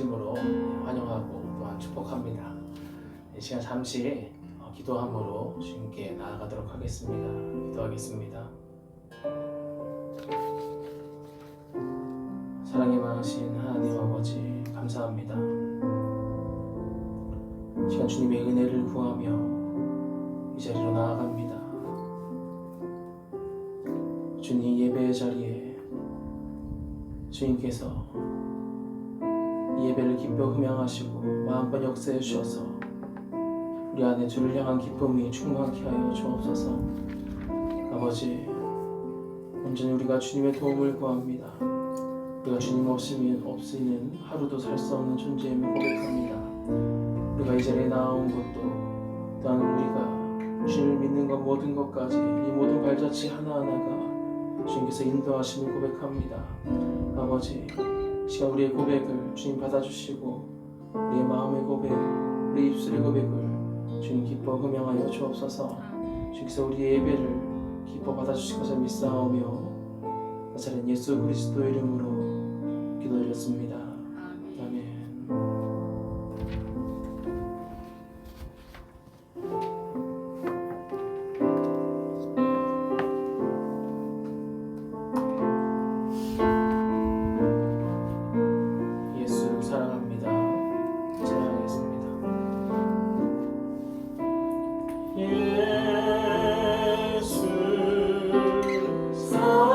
진심으로 환영하고 또한 축복합니다. 이 시간 잠시 기도함으로 주님께 나아가도록 하겠습니다. 기도하겠습니다. 사랑이 많으신 하나님 아버지 감사합니다. 이 시간 주님의 은혜를 구하며 이 자리로 나아갑니다. 주님 예배의 자리에 주님께서 이 예배를 기뻐 흠양하시고 마음껏 역사해 주셔서 우리 안에 주를 향한 기쁨이 충만케 하여 주옵소서. 아버지, 온전히 우리가 주님의 도움을 구합니다. 우리가 주님 없이는 하루도 살 수 없는 존재임을 고백합니다. 우리가 이 자리에 나온 것도 또한 우리가 주님을 믿는 것 모든 것까지 이 모든 발자취 하나하나가 주님께서 인도하심을 고백합니다. 아버지, 시간 우리의 고백을 주님 받아주시고 우리의 마음의 고백, 우리 입술의 고백을 주님 기뻐 흠양하여 주옵소서. 주께서 우리의 예배를 기뻐 받아주실 것을 믿사오며 나사렛 예수 그리스도 이름으로 기도드렸습니다. 아멘. 예수 사랑합니다. 찬양하겠습니다. 예수 사랑합니다.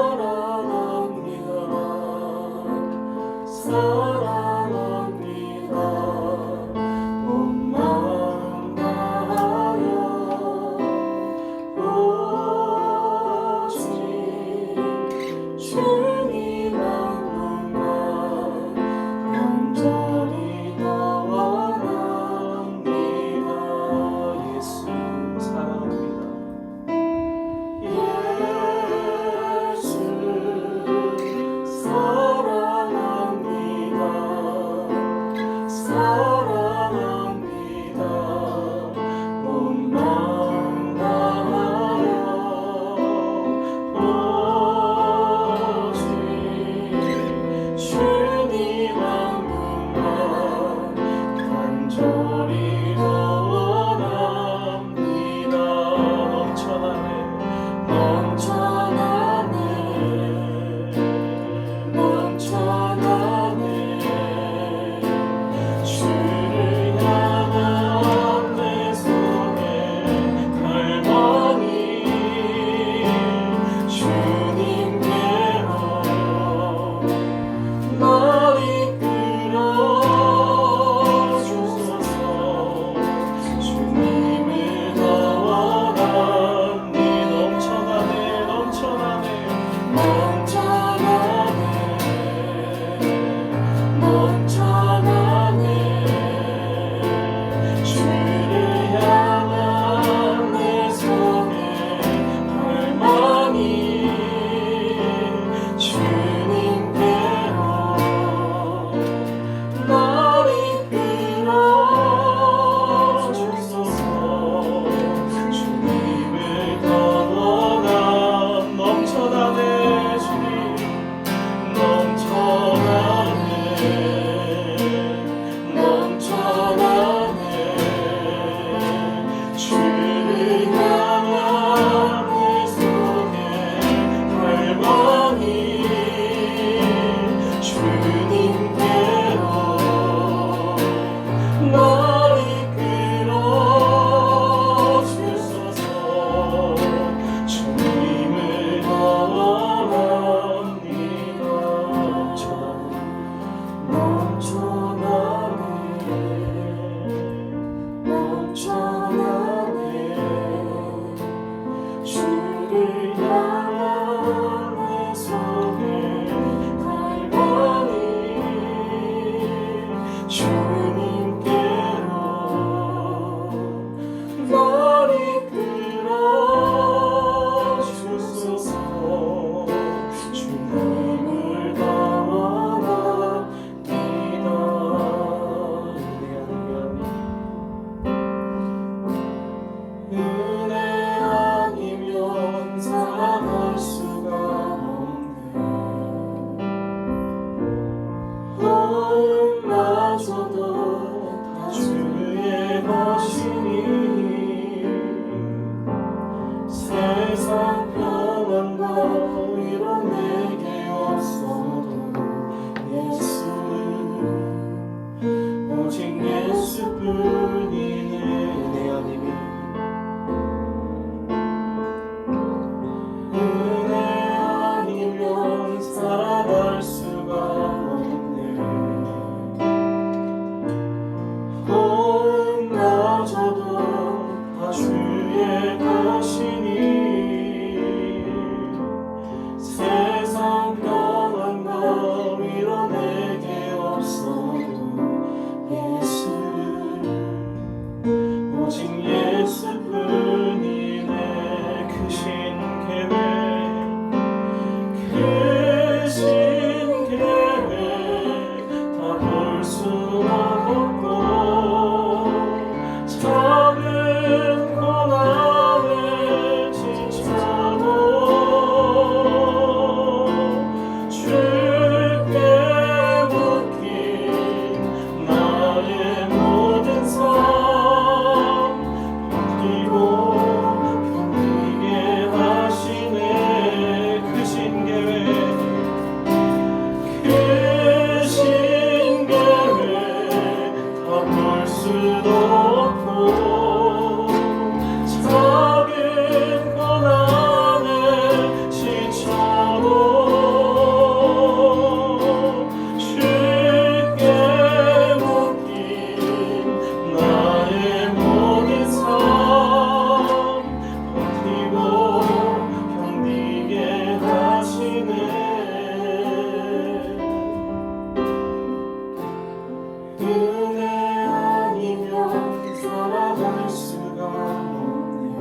은혜 아니면 살아갈 수가 없네.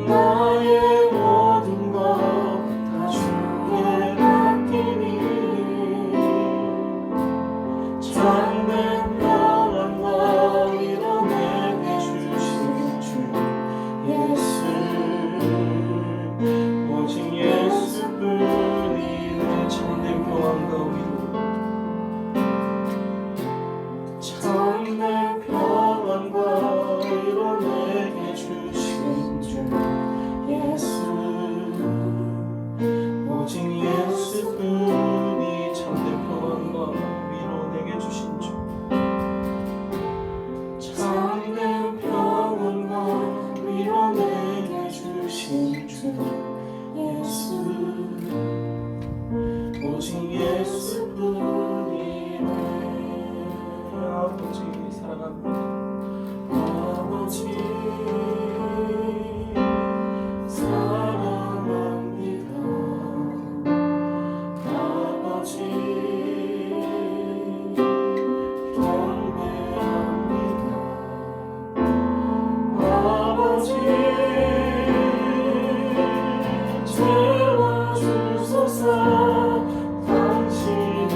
나의 모든 것 다 주께 맡기니 참된 평안과 위로 내게 주신 주 예수, 오직 예수뿐이 내 참된 평안과 위로, 참된 평안과 위로 내게 주신 주 예수, 오직 예수뿐이 참된 평안과 위로 내게 주신 주, 참된 평안과 위로 내게 주신 주 예수, 오직 예수뿐이네. 아버지 사랑합니다. 아버지 사랑합니다. 아버지 경배합니다. 아버지 채워주소서. 당신의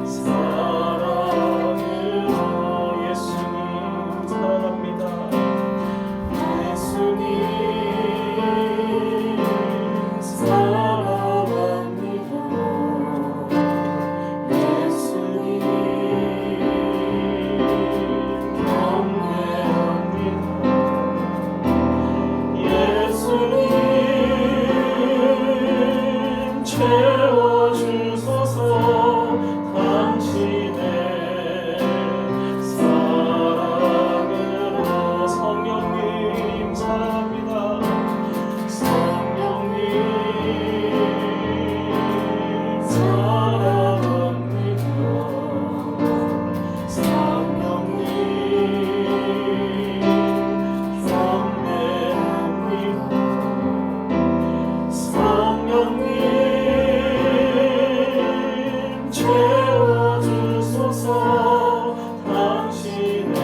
사랑으로 예수님 사랑합니다. 예수님 사랑합니다. 예수님 경배합니다. 예수님 채워주소서. 당신의 사랑으로. 성령님 사랑합니다. 성령님 사랑합니다. 성령님 경배합니다. 성령님 채워주소서. 당신의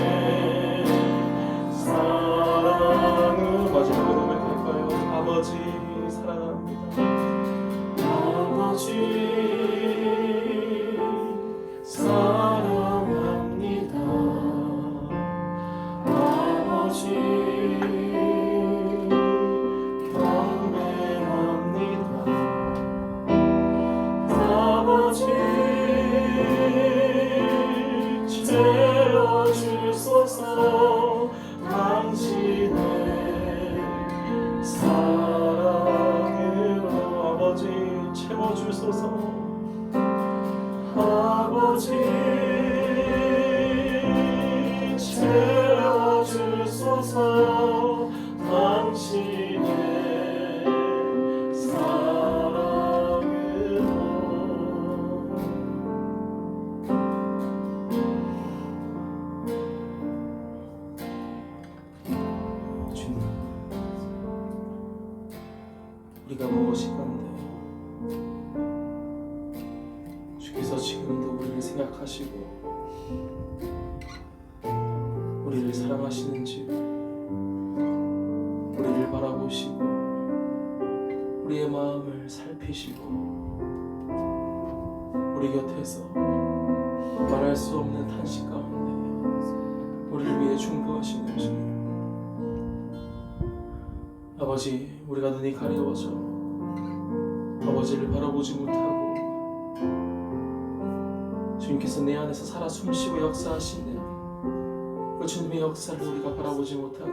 사랑으로. 마지막으로 고백할까요? 아버지 사랑합니다. 아버지 사랑합니다. 아버지 경배합니다. 아버지 채워주소서. 당신의 사랑으로. 아버지 채워주소서. 아버지 채워주소서. 당신의 사랑으로. 주님, 우리가 무엇인가인데 주께서 지금도 우리를 생각하시고 우리를 사랑하시는지, 우리를 바라보시고 우리의 마음을 살피시고 우리 곁에서 말할 수 없는 탄식 가운데 우리를 위해 중보하시는지. 아버지, 우리가 눈이 가려워져 아버지를 바라보지 못하고 주님께서 내 안에서 살아 숨쉬고 역사하시는 그 주님의 역사를 우리가 바라보지 못하고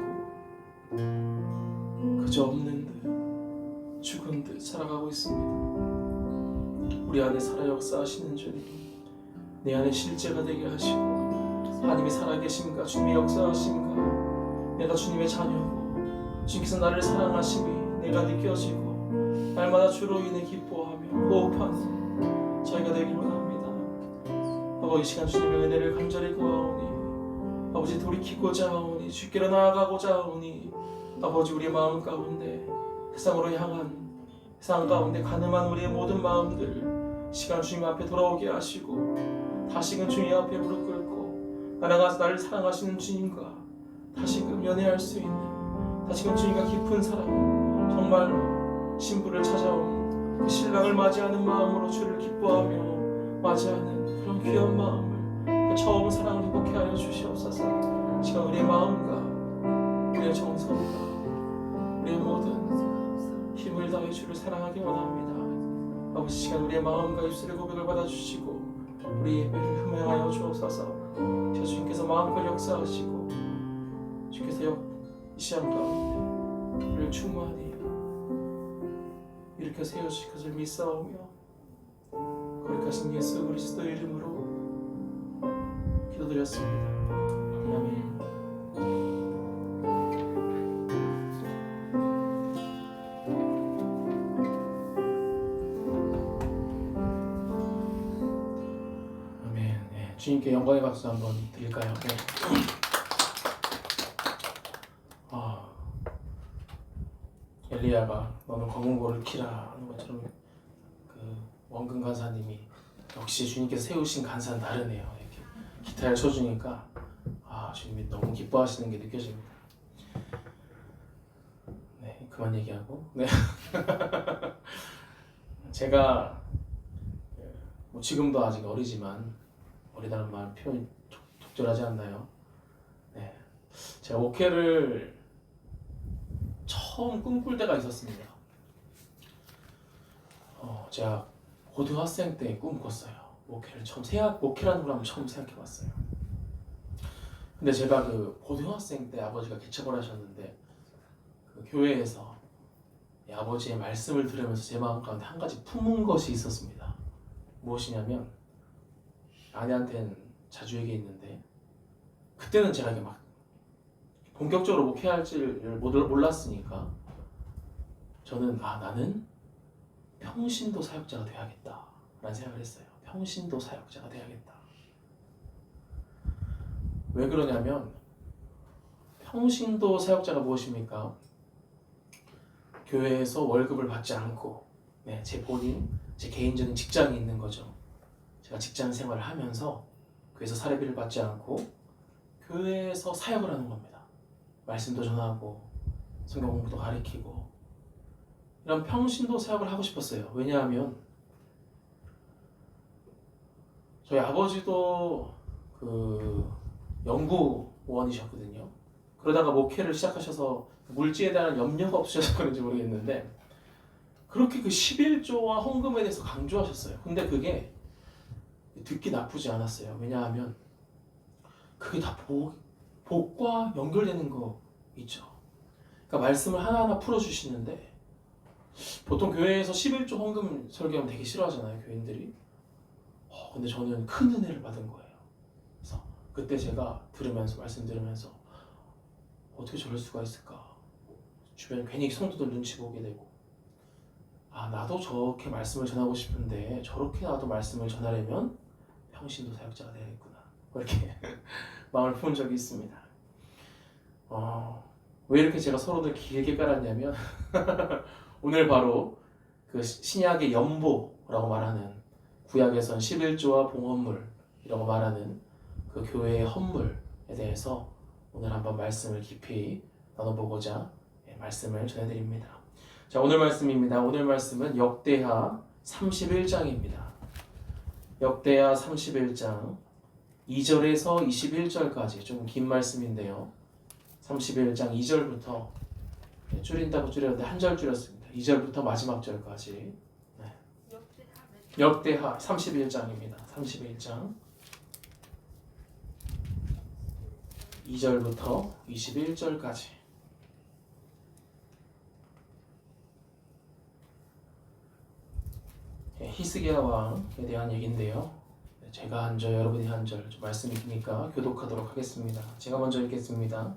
그저 없는 듯 죽은 듯 살아가고 있습니다. 우리 안에 살아 역사하시는 주님, 내 안에 실제가 되게 하시고 하나님이 살아계심과 주님의 역사하심과 내가 주님의 자녀고 주님께서 나를 사랑하심이 내가 느껴지고 날마다 주로 인해 기뻐하며 호흡하는 저희가 되기를 원합니다. 아버지, 이 시간 주님의 은혜를 간절히 구하오니 아버지 돌이키고자 하오니 주께로 나아가고자 하오니 아버지 우리의 마음 가운데 세상으로 향한 세상 가운데 가늠한 우리의 모든 마음들 시간 주님 앞에 돌아오게 하시고 다시금 주님 앞에 무릎 꿇고 나를 사랑하시는 주님과 다시금 연애할 수 있는, 다시금 주님과 깊은 사랑, 정말로 신부를 찾아온 그 신랑을 맞이하는 마음으로 주를 기뻐하며 맞이하는 그런 귀한 마음을, 그 처음 사랑을 회복해 하여 주시옵소서. 시간 우리의 마음과 우리의 정성과 우리의 모든 힘을 다해 주를 사랑하기 원합니다. 아버지, 시간 우리의 마음과 입술의 고백을 받아주시고 우리 예배를 흠양하여 주옵소서. 주님께서 마음껏 역사하시고 주께서 이 시간 가운데 우리를 충만히 일으켜 세워주실 것을 믿사오며 거룩하신 예수 그리스도 이름으로 기도드렸습니다. 아멘. 아멘. 네, 주님께 영광의 박수 한번 드릴까요? 네. 엘리야가 너는 검은 고를 키라 하는 것처럼 그 원근 간사님이 역시 주님께서 세우신 간사는 다르네요. 이렇게 기타를 쳐주니까 주님이 너무 기뻐하시는 게 느껴집니다. 네, 그만 얘기하고 네. 제가 뭐 지금도 아직 어리지만 어리다는 말 표현이 적절하지 않나요? 네, 제가 목회를 처음 꿈꿀 때가 있었습니다. 제가 고등학생 때 꿈꿨어요. 목회를 처음 목회라는 걸 한번 처음 생각해봤어요. 근데 제가 그 고등학생 때 아버지가 개척을 하셨는데 그 교회에서 아버지의 말씀을 들으면서 제 마음 가운데 한 가지 품은 것이 있었습니다. 무엇이냐면 아내한테는 자주 얘기했는데 그때는 제가 이게 막 본격적으로 목회할지를 몰랐으니까 저는 나는 평신도 사역자가 돼야겠다 라는 생각을 했어요. 평신도 사역자가 돼야겠다. 왜 그러냐면 평신도 사역자가 무엇입니까? 교회에서 월급을 받지 않고 제 개인적인 직장이 있는 거죠. 제가 직장 생활을 하면서 교회에서 사례비를 받지 않고 교회에서 사역을 하는 겁니다. 말씀도 전하고 성경 공부도 가르치고 이런 평신도 사역을 하고 싶었어요. 왜냐하면 저희 아버지도 그 연구원이셨거든요. 그러다가 목회를 시작하셔서 물질에 대한 염려가 없으셔서 그런지 모르겠는데 그렇게 그 11조와 헌금에 대해서 강조하셨어요. 근데 그게 듣기 나쁘지 않았어요. 왜냐하면 그게 다 복과 연결되는 거 있죠. 그러니까 말씀을 하나하나 풀어주시는데 보통 교회에서 11조 헌금 설교하면 되게 싫어하잖아요, 교인들이. 근데 저는 큰 은혜를 받은 거예요. 그래서 그때 제가 말씀 들으면서 어떻게 저럴 수가 있을까? 주변 괜히 성도들 눈치 보게 되고 나도 저렇게 말씀을 전하고 싶은데 저렇게 나도 말씀을 전하려면 평신도 사역자가 되야겠구나. 이렇게 마음을 품은 적이 있습니다. 왜 이렇게 제가 서론을 길게 깔았냐면 오늘 바로 그 신약의 연보라고 말하는 구약에선 11조와 봉헌물이라고 말하는 그 교회의 헌물에 대해서 오늘 한번 말씀을 깊이 나눠보고자 말씀을 전해드립니다. 자, 오늘 말씀입니다. 오늘 말씀은 역대하 31장입니다. 역대하 31장 2절에서 21절까지 좀 긴 말씀인데요. 31장 2절부터 줄인다고 줄였는데 한 절 줄였습니다. 2절부터 마지막 절까지. 역대하 31장입니다. 31장 2절부터 21절까지. 히스기야 왕에 대한 얘기인데요. 제가 한 절, 여러분이 한 절, 말씀이 기니까 교독하도록 하겠습니다. 제가 먼저 읽겠습니다.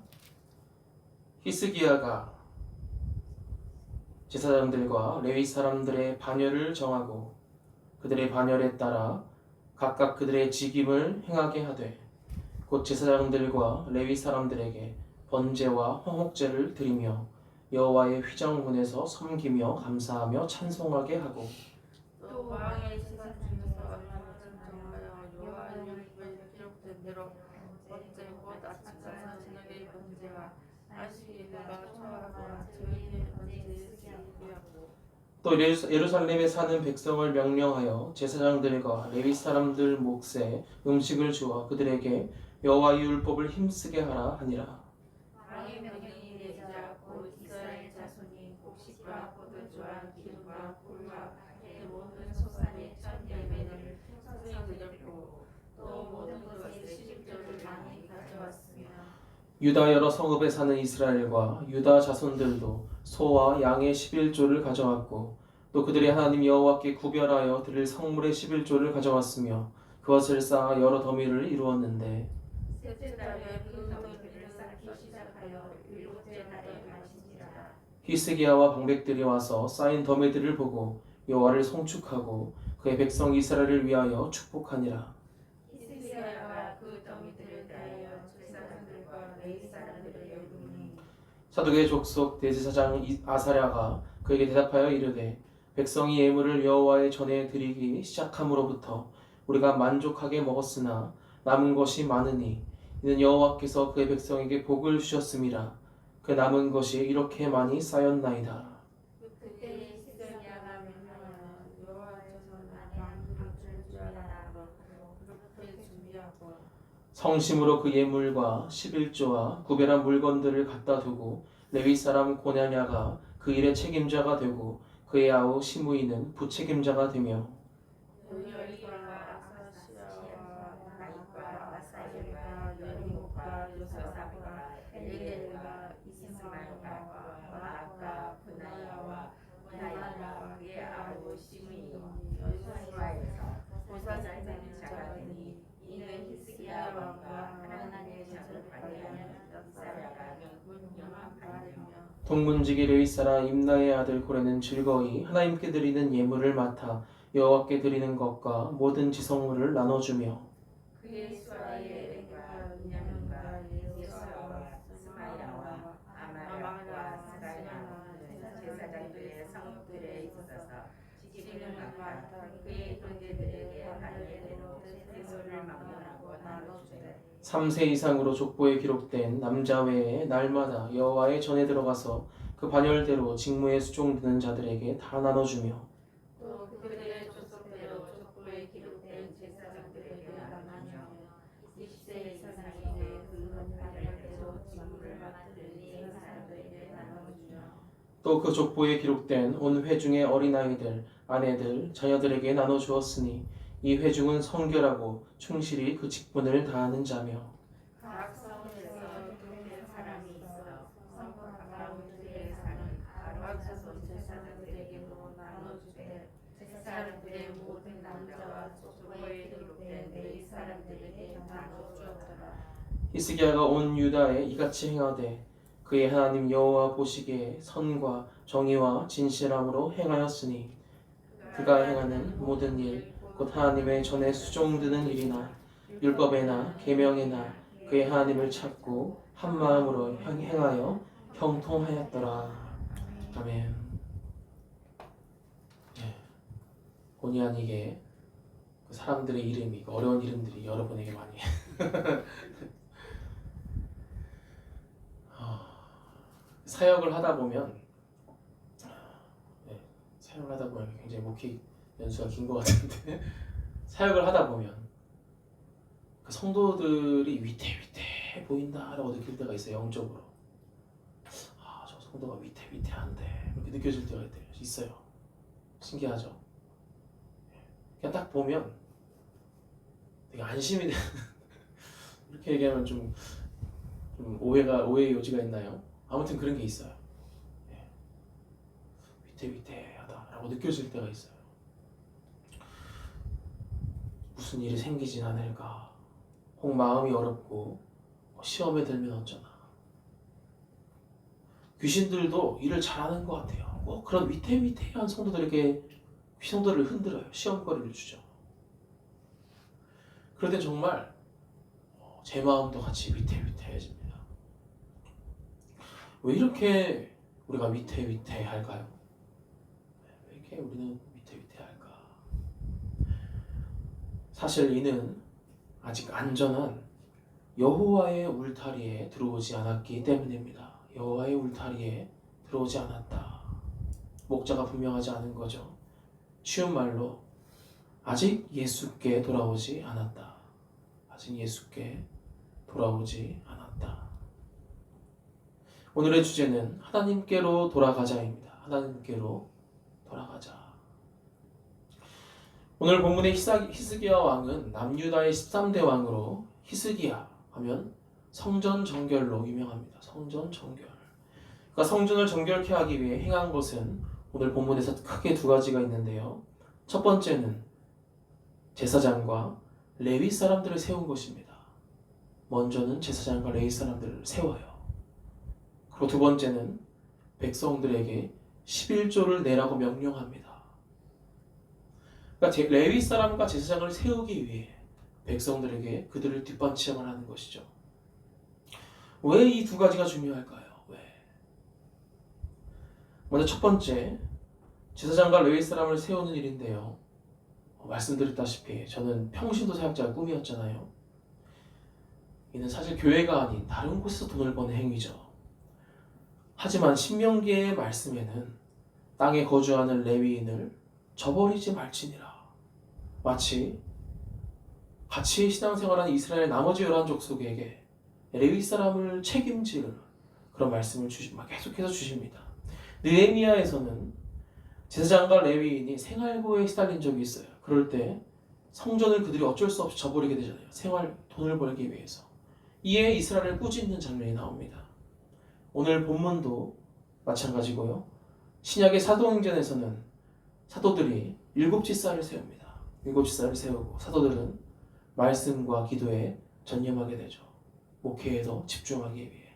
히스기야가 제사장들과 레위 사람들의 반열을 정하고 그들의 반열에 따라 각각 그들의 직임을 행하게 하되 곧 제사장들과 레위 사람들에게 번제와 화목제를 드리며 여호와의 휘장문에서 섬기며 감사하며 찬송하게 하고 또 왕의 제사장 또 예루살렘에 사는 백성을 명령하여 제사장들과 레위 사람들 몫에 음식을 주어 그들에게 여호와의 율법을 힘쓰게 하라 하니라. 왕의 명령이 내리자 곧 이스라엘 자손이 곡식과 포도주와 기름과 꿀과 의 모든 소산의 첫 열매를 풍성히 드렸고 또 모든 것의 11조를 많이 가져왔으며 유다 여러 성읍에 사는 이스라엘과 유다 자손들도 소와 양의 11조를 가져왔고 또 그들이 하나님 여호와께 구별하여 드릴 성물의 11조를 가져왔으며 그것을 쌓아 여러 더미를 이루었는데 셋째 달에 그 더미를 쌓기 시작하여 일곱째 달에 마치니라. 히스기야와 방백들이 와서 쌓인 더미들을 보고 여호와를 송축하고 그의 백성 이스라엘을 위하여 축복하니라. 히스기야가 그 더미들을 대하여 제사장들과 레위 사람들을 열으니 사독의 족속 대제사장 아사랴가 그에게 대답하여 이르되 백성이 예물을 여호와의 전에 드리기 시작함으로부터 우리가 만족하게 먹었으나 남은 것이 많으니 이는 여호와께서 그의 백성에게 복을 주셨음이라. 그 남은 것이 이렇게 많이 쌓였나이다. 그때 히스기야가 명령하여 여호와께서 나를 줄 알아 그렇게 준비하고 성심으로 그 예물과 11조와 구별한 물건들을 갖다 두고 레위 사람 고냐냐가 그 일의 책임자가 되고 그의 아우 시므이는 부책임자가 되며 요엘과 아사시아와 나이과 아사엘과 여리목과 요사사과 엘리엘과 이스마엘과 마악과 분하야와 분하야와 그의 아우 시므이 여수아에서 보사장된 자가 되니 이는 히스기야 왕과 하나님의 전을 관리하는 역사라가 명분명한 바라며 동문지기 레위사라 임나의 아들 고레는 즐거이 하나님께 드리는 예물을 맡아 여호와께 드리는 것과 모든 지성물을 나눠주며 그의 수아의 애가 은야민과 예수아와 스마야와 아마랴와 스가랴는 제사장들의 성읍들에 있어서 지키는 맡아 그의 형제들에게 하늘대로 세소를 막론하고 나눠주되 3세 이상으로 족보에 기록된 남자 외에 날마다 여호와의 전에 들어가서 그 반열대로 직무에 수종드는 자들에게 다 나눠주며 또 그들의 족속대로 족보에 기록된 제사장들에게 나눠주며 20세 이상의 그 반열대로 직무를 맡은 이행 사람들에게 나눠주며 또 그 족보에 기록된 온 회중의 어린아이들, 아내들, 자녀들에게 나눠주었으니 이 회중은 성결하고 충실히 그 직분을 다하는 자며 각 성에서 기록된 사람이 있어 성과 가까운 들에 사는 각 자손 제사장들에게도 나눠주되 제사장들의 모든 남자와 족보에 기록된 레위 사람들에게 나눠주었더라. 히스기야가 온 유다에 이같이 행하되 그의 하나님 여호와 보시기에 선과 정의와 진실함으로 행하였으니 그가 행하는 모든 일 곧 하나님의 전에 수종드는 일이나 율법에나 계명에나 그의 하나님을 찾고 한 마음으로 행하여 형통하였더라. 아멘. 본의 아니게 그 사람들의 이름이 어려운 이름들이 여러분에게 많이 사역을 하다 보면 굉장히 목회 연수가 긴 것 같은데 사역을 하다 보면 그 성도들이 위태위태 보인다라고 느낄 때가 있어요. 영적으로 저 성도가 위태위태한데 이렇게 느껴질 때가 있어요. 신기하죠? 그냥 딱 보면 되게 안심이 되는 이렇게 얘기하면 좀 오해의 여지가 있나요? 아무튼 그런 게 있어요. 위태위태하다라고 느껴질 때가 있어요. 무슨 일이 생기진 않을까? 혹 마음이 어렵고 시험에 들면 어쩌나? 귀신들도 일을 잘하는 것 같아요. 꼭 그런 위태위태한 성도들에게 성도를 흔들어요. 시험거리를 주죠. 그럴 때 정말 제 마음도 같이 위태위태해집니다. 왜 이렇게 우리가 위태위태할까요? 왜 이렇게 우리는 위태위태할까? 사실 이는 아직 안전한 여호와의 울타리에 들어오지 않았기 때문입니다. 여호와의 울타리에 들어오지 않았다. 목자가 분명하지 않은 거죠. 쉬운 말로 아직 예수께 돌아오지 않았다. 아직 예수께 돌아오지 않았다. 오늘의 주제는 하나님께로 돌아가자입니다. 하나님께로 돌아가자. 오늘 본문의 히스기야 왕은 남유다의 13대 왕으로 히스기야 하면 성전 정결로 유명합니다. 성전 정결. 그러니까 성전을 정결케 하기 위해 행한 것은 오늘 본문에서 크게 두 가지가 있는데요. 첫 번째는 제사장과 레위 사람들을 세운 것입니다. 먼저는 제사장과 레위 사람들을 세워요. 그리고 두 번째는 백성들에게 11조를 내라고 명령합니다. 그러니까 레위 사람과 제사장을 세우기 위해 백성들에게 그들을 뒷받침을 하는 것이죠. 왜 이 두 가지가 중요할까요? 왜? 먼저 첫 번째, 제사장과 레위 사람을 세우는 일인데요. 말씀드렸다시피 저는 평신도 사역자가 꿈이었잖아요. 이는 사실 교회가 아닌 다른 곳에서 돈을 버는 행위죠. 하지만 신명기의 말씀에는 땅에 거주하는 레위인을 저버리지 말지니라. 마치 같이 신앙생활하는 이스라엘 나머지 11족속에게 레위 사람을 책임질 그런 말씀을 계속해서 주십니다. 느헤미야에서는 제사장과 레위인이 생활고에 시달린 적이 있어요. 그럴 때 성전을 그들이 어쩔 수 없이 저버리게 되잖아요. 돈을 벌기 위해서. 이에 이스라엘을 꾸짖는 장면이 나옵니다. 오늘 본문도 마찬가지고요. 신약의 사도행전에서는 사도들이 7지사를 세웁니다. 7지사를 세우고 사도들은 말씀과 기도에 전념하게 되죠. 목회에도 집중하기 위해.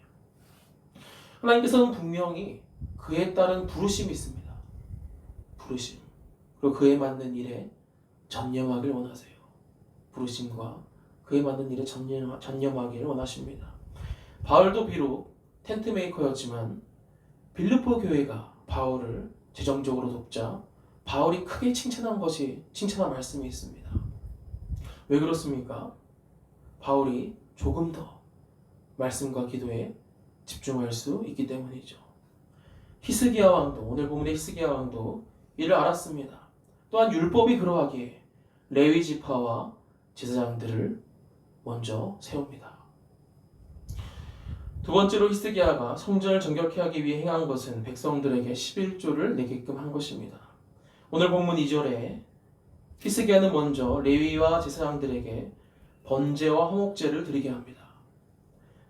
하나님께서는 분명히 그에 따른 부르심이 있습니다. 부르심. 그리고 그에 맞는 일에 전념하길 원하세요. 부르심과 그에 맞는 일에 전념하기를 원하십니다. 바울도 비록 텐트 메이커였지만 빌립보 교회가 바울을 재정적으로 돕자 바울이 크게 칭찬한 말씀이 있습니다. 왜 그렇습니까? 바울이 조금 더 말씀과 기도에 집중할 수 있기 때문이죠. 히스기야 왕도, 오늘 본문의 히스기야 왕도 이를 알았습니다. 또한 율법이 그러하기에 레위 지파와 제사장들을 먼저 세웁니다. 두 번째로 히스기야가 성전을 정결케 하기 위해 행한 것은 백성들에게 11조를 내게끔 한 것입니다. 오늘 본문 2절에 히스기야는 먼저 레위와 제사장들에게 번제와 화목제를 드리게 합니다.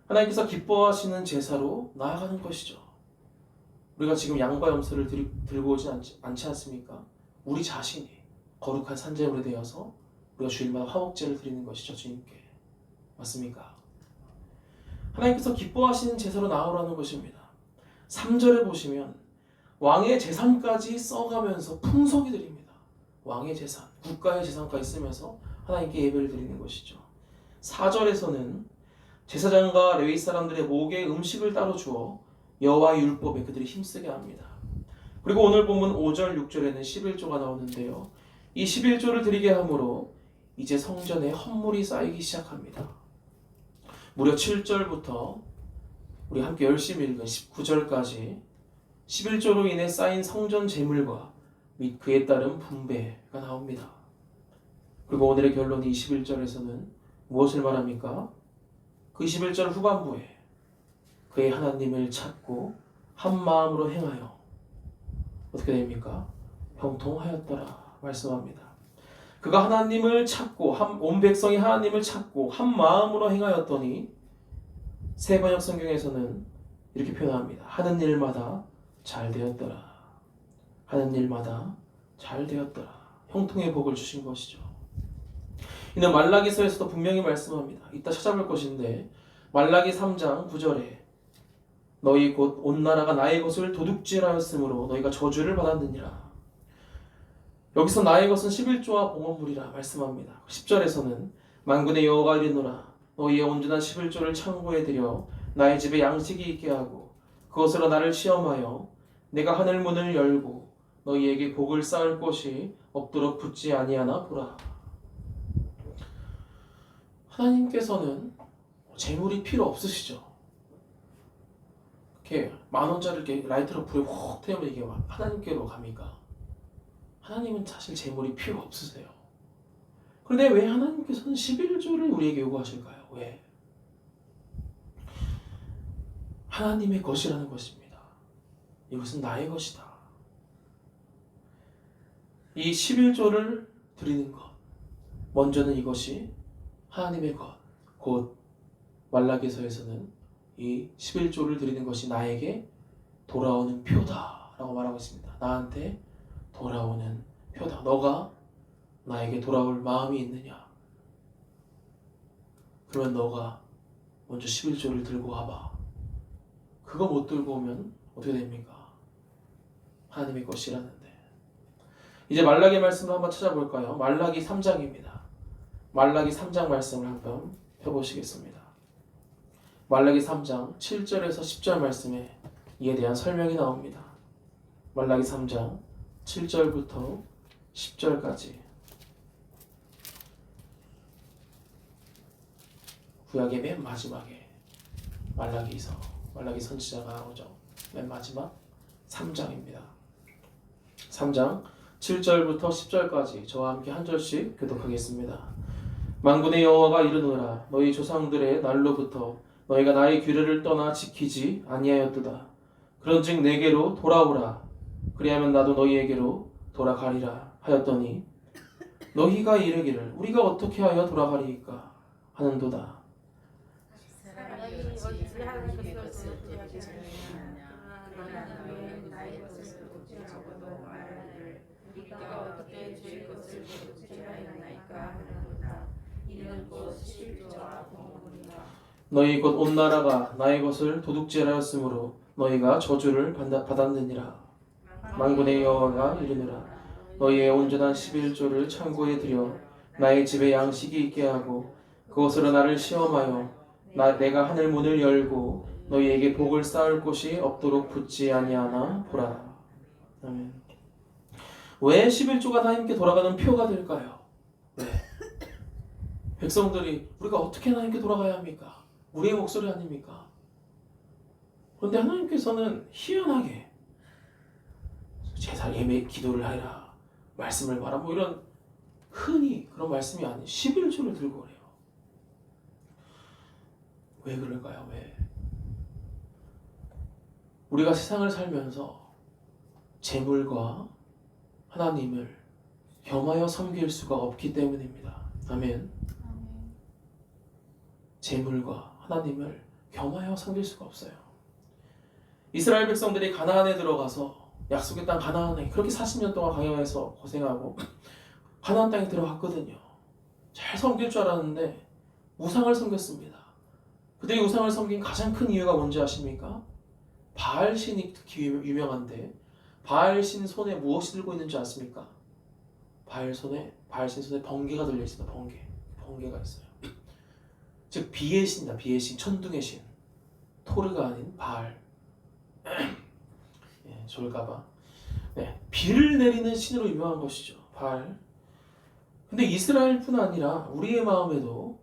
하나님께서 기뻐하시는 제사로 나아가는 것이죠. 우리가 지금 양과 염소를 들고 오진 않지 않습니까? 우리 자신이 거룩한 산제물이 되어서 우리가 주일마다 화목제를 드리는 것이죠. 주님께. 맞습니까? 하나님께서 기뻐하시는 제사로 나아오라는 것입니다. 3절에 보시면 왕의 재산까지 써가면서 풍성히 드립니다. 왕의 재산, 국가의 재산까지 쓰면서 하나님께 예배를 드리는 것이죠. 4절에서는 제사장과 레위 사람들의 목에 음식을 따로 주어 여호와의 율법에 그들이 힘쓰게 합니다. 그리고 오늘 보면 5절, 6절에는 11조가 나오는데요. 이 11조를 드리게 함으로 이제 성전에 헌물이 쌓이기 시작합니다. 무려 7절부터 우리 함께 열심히 읽은 19절까지 11조로 인해 쌓인 성전 재물과 및 그에 따른 분배가 나옵니다. 그리고 오늘의 결론이 21절에서는 무엇을 말합니까? 그 21절 후반부에 그의 하나님을 찾고 한 마음으로 행하여 어떻게 됩니까? 형통하였더라 말씀합니다. 그가 하나님을 찾고 온 백성이 하나님을 찾고 한 마음으로 행하였더니 새 번역 성경에서는 이렇게 표현합니다. 하는 일마다 잘 되었더라. 하는 일마다 잘 되었더라. 형통의 복을 주신 것이죠. 이는 말라기서에서도 분명히 말씀합니다. 이따 찾아볼 것인데 말라기 3장 9절에 너희 곧 온 나라가 나의 것을 도둑질하였으므로 너희가 저주를 받았느니라. 여기서 나의 것은 11조와 봉헌물이라 말씀합니다. 10절에서는 만군의 여호와가 이르노라 너희의 온전한 11조를 창고에 들여 나의 집에 양식이 있게 하고 그것으로 나를 시험하여 내가 하늘 문을 열고 너희에게 복을 쌓을 것이 없도록 붙지 아니하나 보라. 하나님께서는 재물이 필요 없으시죠. 이렇게 10,000원짜리 이렇게 라이터로 불에 확 태우면 이게 막 하나님께로 갑니까? 하나님은 사실 재물이 필요 없으세요. 그런데 왜 하나님께서는 11조를 우리에게 요구하실까요? 왜? 하나님의 것이라는 것입니다. 이것은 나의 것이다. 이 11조를 드리는 것, 먼저는 이것이 하나님의 것, 곧 말라기서에서는 이 11조를 드리는 것이 나에게 돌아오는 표다라고 말하고 있습니다. 나한테 돌아오는 표다. 너가 나에게 돌아올 마음이 있느냐? 그러면 너가 먼저 11조를 들고 와봐. 그거 못 들고 오면 어떻게 됩니까? 하나님의 것이라는데. 이제 말라기 말씀을 한번 찾아볼까요? 말라기 3장입니다. 말라기 3장 말씀을 한번 펴보시겠습니다. 말라기 3장 7절에서 10절 말씀에 이에 대한 설명이 나옵니다. 말라기 3장 7절부터 10절까지 구약의 맨 마지막에 말라기 선지자가 나오죠. 맨 마지막 3장입니다. 3장 7절부터 10절까지 저와 함께 한 절씩 교독하겠습니다. 만군의 여호와가 이르노라 너희 조상들의 날로부터 너희가 나의 규례를 떠나 지키지 아니하였도다. 그런즉 내게로 돌아오라. 그리하면 나도 너희에게로 돌아가리라 하였더니 너희가 이르기를 우리가 어떻게 하여 돌아가리이까 하는도다. 너희 곧 온 나라가 나의 것을 도둑질하였으므로 너희가 저주를 받았느니라. 만군의 여호와가 이르노라 너희의 온전한 11조를 창고에 들여 나의 집에 양식이 있게 하고 그것으로 나를 시험하여 내가 하늘 문을 열고 너희에게 복을 쌓을 곳이 없도록 붙지 아니하나 보라. 아멘. 왜 11조가 하나님께 돌아가는 표가 될까요? 왜? 백성들이 우리가 어떻게 하나님께 돌아가야 합니까? 우리의 목소리 아닙니까? 그런데 하나님께서는 희한하게 제사 예배 기도를 하라 말씀을 봐라 뭐 이런 흔히 그런 말씀이 아닌 11조를 들고 그래요. 왜 그럴까요? 왜? 우리가 세상을 살면서 재물과 하나님을 겸하여 섬길 수가 없기 때문입니다. 아멘. 재물과 하나님을 겸하여 섬길 수가 없어요. 이스라엘 백성들이 가나안에 들어가서 약속의 땅 가나안에 그렇게 40년 동안 광야에서 고생하고 가나안 땅에 들어갔거든요. 잘 섬길 줄 알았는데 우상을 섬겼습니다. 그들이 우상을 섬긴 가장 큰 이유가 뭔지 아십니까? 바알신이 특히 유명한데 바알신 손에 무엇이 들고 있는지 아십니까? 바알신 손에 번개가 들려있습니다. 번개가 있어요. 즉 비의 신이다. 비의 신, 천둥의 신. 토르가 아닌 바알. 예, 좋을까봐. 네, 비를 내리는 신으로 유명한 것이죠. 바알. 근데 이스라엘뿐 아니라 우리의 마음에도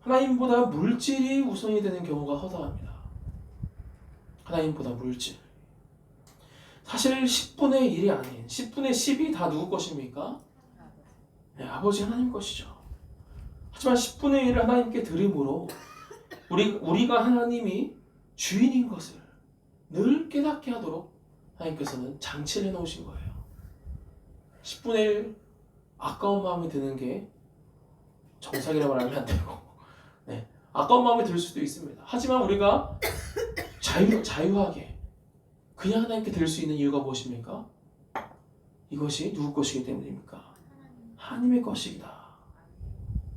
하나님보다 물질이 우선이 되는 경우가 허다합니다. 하나님보다 물질. 사실 10분의 1이 아닌 10분의 10이 다 누구 것입니까? 네, 아버지 하나님 것이죠. 하지만 10분의 1을 하나님께 드림으로 우리가 하나님이 주인인 것을 늘 깨닫게 하도록 하나님께서는 장치를 해놓으신 거예요. 10분의 1 아까운 마음이 드는 게 정상이라고 말하면 안 되고 네, 아까운 마음이 들 수도 있습니다. 하지만 우리가 자유하게 그냥 하나님께 드릴 수 있는 이유가 무엇입니까? 이것이 누구 것이기 때문입니까? 하나님의 것이다.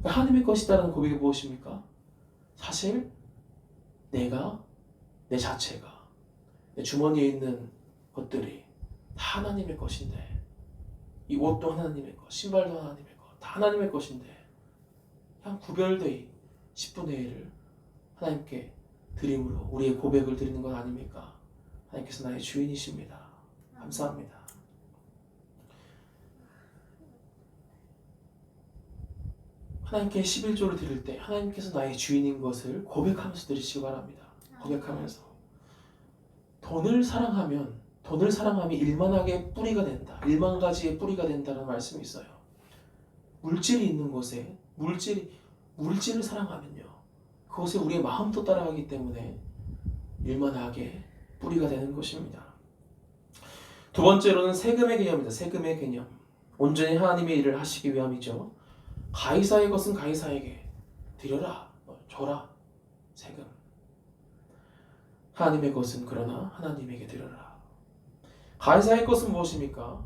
하나님의 것이다라는 고백이 무엇입니까? 사실 내 자체가 내 주머니에 있는 것들이 다 하나님의 것인데 이 옷도 하나님의 것, 신발도 하나님의 것, 다 하나님의 것인데 그냥 구별되이 10분의 1을 하나님께 드림으로 우리의 고백을 드리는 것 아닙니까? 하나님께서 나의 주인이십니다. 감사합니다. 하나님께 11조를 드릴 때 하나님께서 나의 주인인 것을 고백하면서 드리시기 바랍니다. 고백하면서 돈을 사랑하면 일만하게 뿌리가 된다. 1만 가지의 뿌리가 된다는 말씀이 있어요. 물질이 있는 곳에 물질을 사랑하면요. 그곳에 우리의 마음도 따라가기 때문에 일만하게 뿌리가 되는 것입니다. 두 번째로는 세금의 개념입니다. 세금의 개념. 온전히 하나님의 일을 하시기 위함이죠. 가이사의 것은 가이사에게 드려라, 줘라. 세금. 하나님의 것은 그러나 하나님에게 드려라. 가이사의 것은 무엇입니까?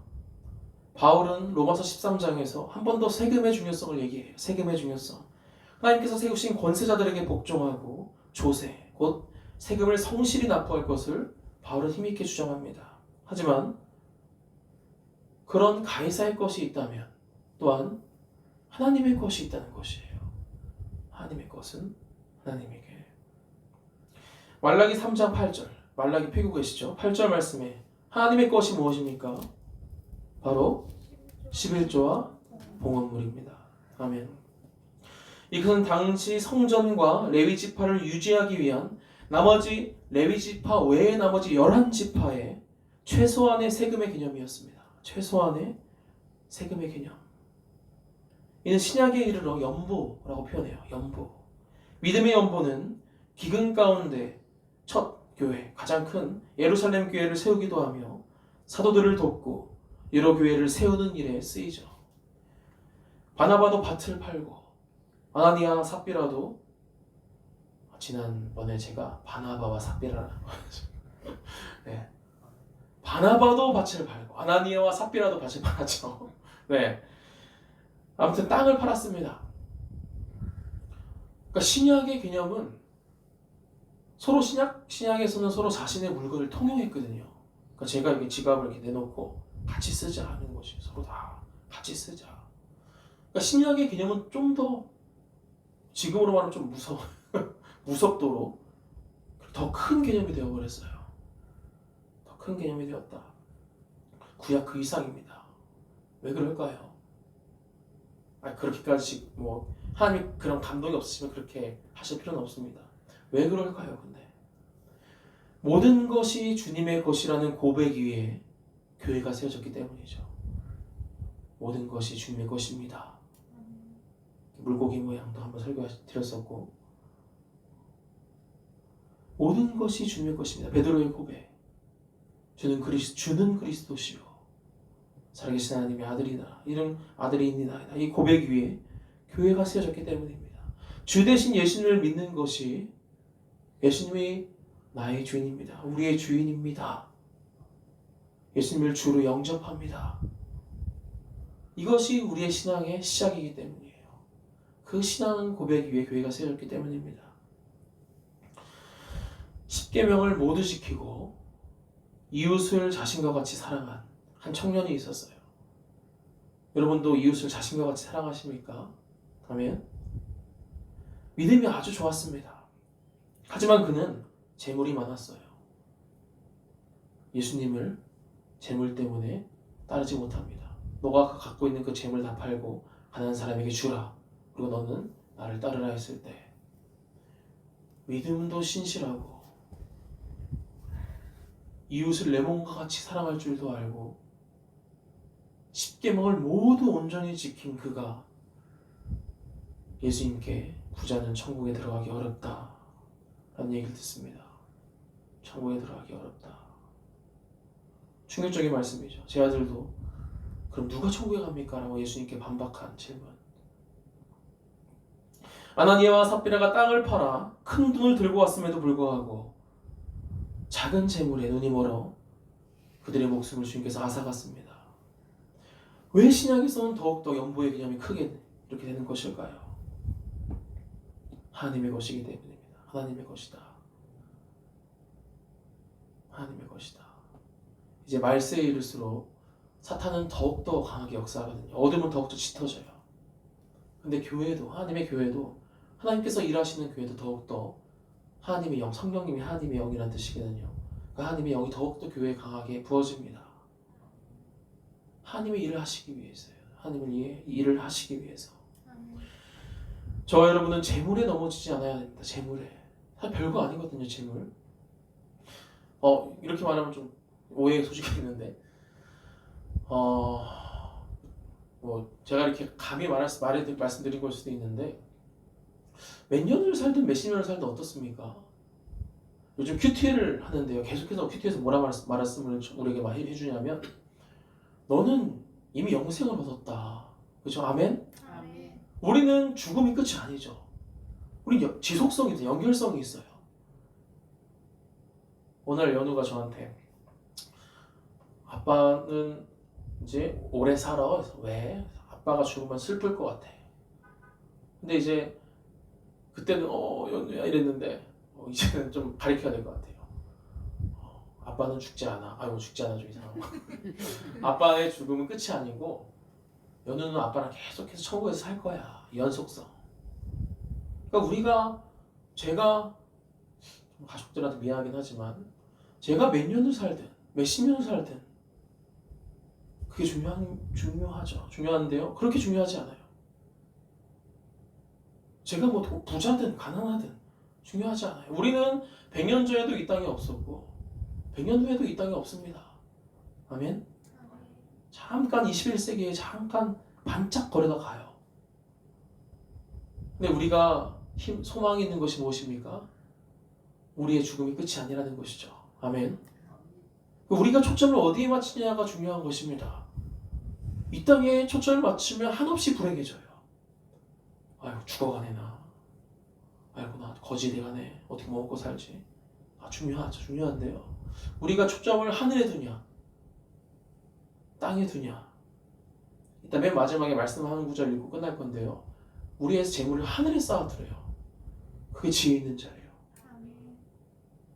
바울은 로마서 13장에서 한 번 더 세금의 중요성을 얘기해요. 세금의 중요성. 하나님께서 세우신 권세자들에게 복종하고 조세, 곧 세금을 성실히 납부할 것을 바울은 힘있게 주장합니다. 하지만 그런 가이사의 것이 있다면 또한 하나님의 것이 있다는 것이에요. 하나님의 것은 하나님에게. 말라기 3장 8절, 말라기 펴고 계시죠? 8절 말씀에 하나님의 것이 무엇입니까? 바로 11조와 봉헌물입니다. 아멘. 이것은 당시 성전과 레위지파를 유지하기 위한 나머지 레위지파 외의 나머지 11지파의 최소한의 세금의 개념이었습니다. 최소한의 세금의 개념. 이는 신약에 이르러 연보라고 표현해요. 연보. 믿음의 연보는 기근 가운데 첫 교회, 가장 큰 예루살렘 교회를 세우기도 하며 사도들을 돕고 여러 교회를 세우는 일에 쓰이죠. 바나바도 밭을 팔고 아나니아 삽비라도, 지난번에 제가 바나바와 삽비라라고 네. 바나바도 밭을 팔고 아나니아와 삽비라도 밭을 팔았죠. 네. 아무튼 땅을 팔았습니다. 그러니까 신약의 개념은 서로 신약에서는 서로 자신의 물건을 통용했거든요. 그러니까 제가 이렇게 지갑을 이렇게 내놓고 같이 쓰자 하는 것이, 서로 다 같이 쓰자. 그러니까 신약의 개념은 좀 더 지금으로 말하면 좀 무섭도록 더 큰 개념이 되어버렸어요. 더 큰 개념이 되었다. 구약 그 이상입니다. 왜 그럴까요? 그렇게까지 하나님 그런 감동이 없으시면 그렇게 하실 필요는 없습니다. 왜 그럴까요? 근데 모든 것이 주님의 것이라는 고백 위에 교회가 세워졌기 때문이죠. 모든 것이 주님의 것입니다. 물고기 모양도 한번 설교드렸었고, 모든 것이 주님의 것입니다. 베드로의 고백. 주는 그리스도시요 살아계신 하나님의 아들이다. 이런 아들이 있나이다. 이 고백 위에 교회가 세워졌기 때문입니다. 주 대신 예수님을 믿는 것이, 예수님이 나의 주인입니다. 우리의 주인입니다. 예수님을 주로 영접합니다. 이것이 우리의 신앙의 시작이기 때문이에요. 그 신앙 고백 위에 교회가 세워졌기 때문입니다. 십계명을 모두 지키고 이웃을 자신과 같이 사랑한 한 청년이 있었어요. 여러분도 이웃을 자신과 같이 사랑하십니까? 아멘. 믿음이 아주 좋았습니다. 하지만 그는 재물이 많았어요. 예수님을 재물 때문에 따르지 못합니다. 너가 갖고 있는 그 재물 다 팔고 가난한 사람에게 주라. 그리고 너는 나를 따르라 했을 때 믿음도 신실하고 이웃을 내 몸과 같이 사랑할 줄도 알고 십계명을 모두 온전히 지킨 그가 예수님께 부자는 천국에 들어가기 어렵다 라는 얘기를 듣습니다. 천국에 들어가기 어렵다. 충격적인 말씀이죠. 제 아들도 그럼 누가 천국에 갑니까? 라고 예수님께 반박한 질문. 아나니아와 삽비라가 땅을 팔아 큰 돈을 들고 왔음에도 불구하고 작은 재물에 눈이 멀어 그들의 목숨을 주님께서 앗아갔습니다. 왜 신약에서는 더욱더 연보의 개념이 크게 이렇게 되는 것일까요? 하나님의 것이기 때문입니다. 하나님의 것이다. 하나님의 것이다. 이제 말세에 이를수록 사탄은 더욱더 강하게 역사하거든요. 어둠은 더욱더 짙어져요. 근데 교회도, 하나님의 교회도, 하나님께서 일하시는 교회도 더욱더 하나님의 영, 성령님이 하나님의 영이라는 뜻이거든요. 그 하나님의 영이 더욱더 교회에 강하게 부어집니다. 하나님의 일을 하시기 위해서요. 하나님의 일을 하시기 위해서. 저와 여러분은 재물에 넘어지지 않아야 됩니다. 재물에. 사실 별거 아니거든요. 재물. 이렇게 말하면 좀 오해의 소지가 있는데 뭐 제가 이렇게 감히 말씀드린 걸 수도 있는데 몇 년을 살든 몇십 년을 살든 어떻습니까? 요즘 큐티를 하는데요. 계속해서 큐티에서 뭐라 말씀을 우리에게 많이 해주냐면 너는 이미 영생을 얻었다. 그렇죠? 아멘? 아멘. 우리는 죽음이 끝이 아니죠. 우리는 지속성이 있어요. 연결성이 있어요. 오늘 연우가 저한테 아빠는 이제 오래 살아. 그래서 왜? 아빠가 죽으면 슬플 것 같아. 근데 이제 그때는 연우야 이랬는데 이제는 좀 가르쳐야 될 것 같아요. 아빠는 죽지 않아. 아이고 죽지 않아 좀 이상하고. 아빠의 죽음은 끝이 아니고 연우는 아빠랑 계속해서 천국에서 살 거야. 연속성. 그러니까 제가 가족들한테 미안하긴 하지만 제가 몇 년을 살든 몇십 년을 살든 그게 중요하죠. 중요한데요. 그렇게 중요하지 않아요. 제가 뭐 부자든 가난하든 중요하지 않아요. 우리는 100년 전에도 이 땅에 없었고 100년 후에도 이 땅에 없습니다. 아멘? 잠깐 21세기에 잠깐 반짝거리다 가요. 근데 우리가 소망이 있는 것이 무엇입니까? 우리의 죽음이 끝이 아니라는 것이죠. 아멘. 우리가 초점을 어디에 맞추냐가 중요한 것입니다. 이 땅에 초점을 맞추면 한없이 불행해져요. 아이고 죽어가네 나. 아이고 나 거지 돼가네. 어떻게 먹고 살지? 중요한데요. 우리가 초점을 하늘에 두냐 땅에 두냐. 이따 맨 마지막에 말씀하는 구절 읽고 끝날 건데요. 우리의 재물을 하늘에 쌓아두래요. 그게 지혜 있는 자예요.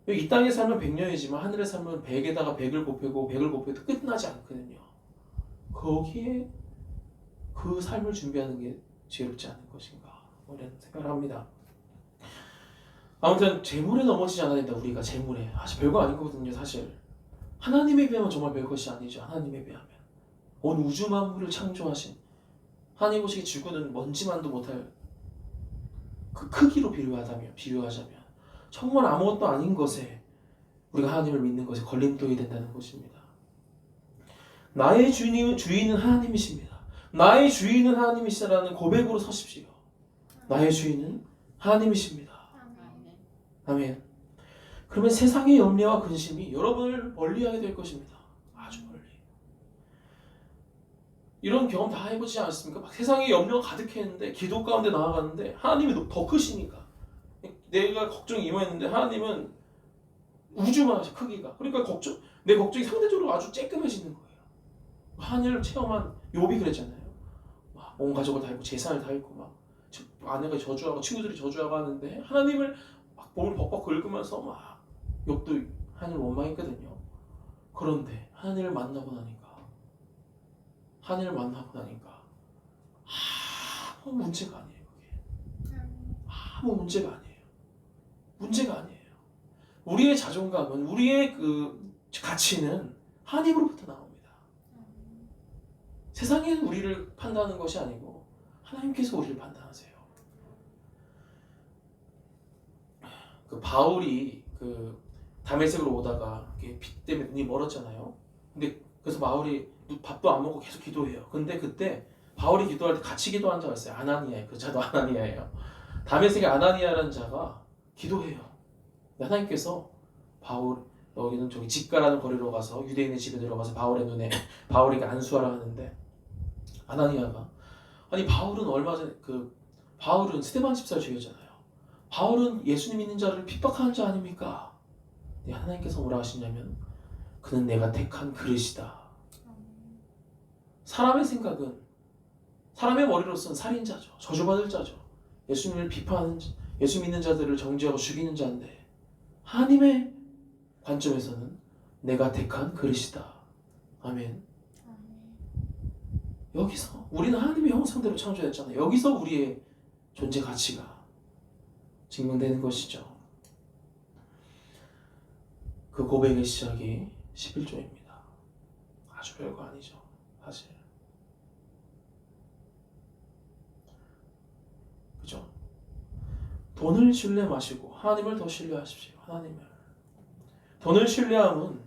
이 땅에 살면 100년이지만 하늘에 살면 100에다가 100을 곱하고 100을 곱해도 끝나지 않거든요. 거기에 그 삶을 준비하는 게 지혜롭지 않은 것인가 이런 생각을 합니다. 아무튼 재물에 넘어지지 않아야 된다. 우리가 재물에 사실 별거 아니거든요. 사실 하나님에 비하면 정말 별것이 아니죠. 하나님에 비하면 온 우주 만물을 창조하신 하나님 보시기에 지구는 먼지만도 못할 그 크기로 비유하자면 정말 아무것도 아닌 것에 우리가 하나님을 믿는 것에 걸림돌이 된다는 것입니다. 나의 주인은 하나님이십니다. 나의 주인은 하나님이시라는 고백으로 서십시오. 나의 주인은 하나님이십니다. 아멘. 그러면 세상의 염려와 근심이 여러분을 멀리하게 될 것입니다. 아주 멀리. 이런 경험 다 해보지 않습니까? 막 세상의 염려가 가득했는데 기도 가운데 나아갔는데 하나님이 더 크시니까 내가 걱정이 임했는데 하나님은 우주만 하셔 크기가. 그러니까 내 걱정이 상대적으로 아주 쬐끔해지는 거예요. 하늘을 체험한 욥이 그랬잖아요. 막 온 가족을 다 잃고 재산을 다 잃고 막 아내가 저주하고 친구들이 저주하고 하는데 하나님을 막 몸을 벅벅 긁으면서 막 욥도 하나님을 원망했거든요. 그런데 하나님을 만나고 나니까 아무 문제가 아니에요. 그게 아무 문제가 아니에요. 문제가 아니에요. 우리의 자존감은 우리의 그 가치는 하나님으로부터 나옵니다. 세상이 우리를 판단하는 것이 아니고 하나님께서 우리를 판단하세요. 그 바울이 그 다메섹으로 오다가 비 때문에 눈이 멀었잖아요. 근데 그래서 바울이 밥도 안 먹고 계속 기도해요. 근데 그때 바울이 기도할 때 같이 기도한 자가 있어요. 아나니아. 그 자도 아나니아예요. 다메섹의 아나니아라는 자가 기도해요. 하나님께서 여기는 저기 집가라는 거리로 가서 유대인의 집에 들어가서 바울의 눈에 바울에게 안수하라 하는데 아나니아가 바울은 스데반 집사의 죄였잖아요. 바울은 예수님 믿는 자를 핍박하는 자 아닙니까? 네, 하나님께서 뭐라 하시냐면 그는 내가 택한 그릇이다. 사람의 생각은 사람의 머리로서는 살인자죠. 저주받을 자죠. 예수님을 비판하는 예수 믿는 자들을 정죄하고 죽이는 자인데 하나님의 관점에서는 내가 택한 그릇이다. 아멘. 여기서 우리는 하나님의 형상대로 창조됐잖아요. 여기서 우리의 존재 가치가 증명되는 것이죠. 그 고백의 시작이 11조입니다. 아주 별거 아니죠. 사실. 그죠? 돈을 신뢰 마시고 하나님을 더 신뢰하십시오. 하나님을. 돈을 신뢰함은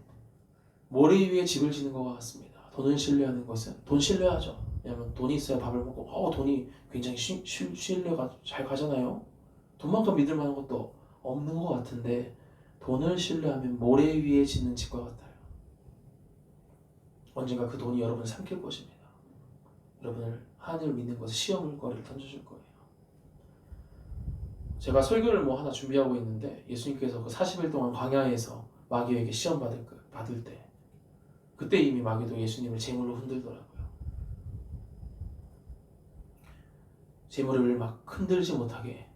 모래 위에 집을 지는 것과 같습니다. 돈을 신뢰하는 것은 돈 신뢰하죠. 왜냐하면 돈이 있어야 밥을 먹고 돈이 굉장히 신뢰가 잘 가잖아요. 돈만큼 믿을 만한 것도 없는 것 같은데 돈을 신뢰하면 모래 위에 짓는 집과 같아요. 언젠가 그 돈이 여러분을 삼킬 것입니다. 여러분을 하나님을 믿는 것에 시험을 거리를 던져줄 거예요. 제가 설교를 하나 준비하고 있는데 예수님께서 그 40일 동안 광야에서 마귀에게 시험 받을 때 그때 이미 마귀도 예수님을 재물로 흔들더라고요. 재물을 막 흔들지 못하게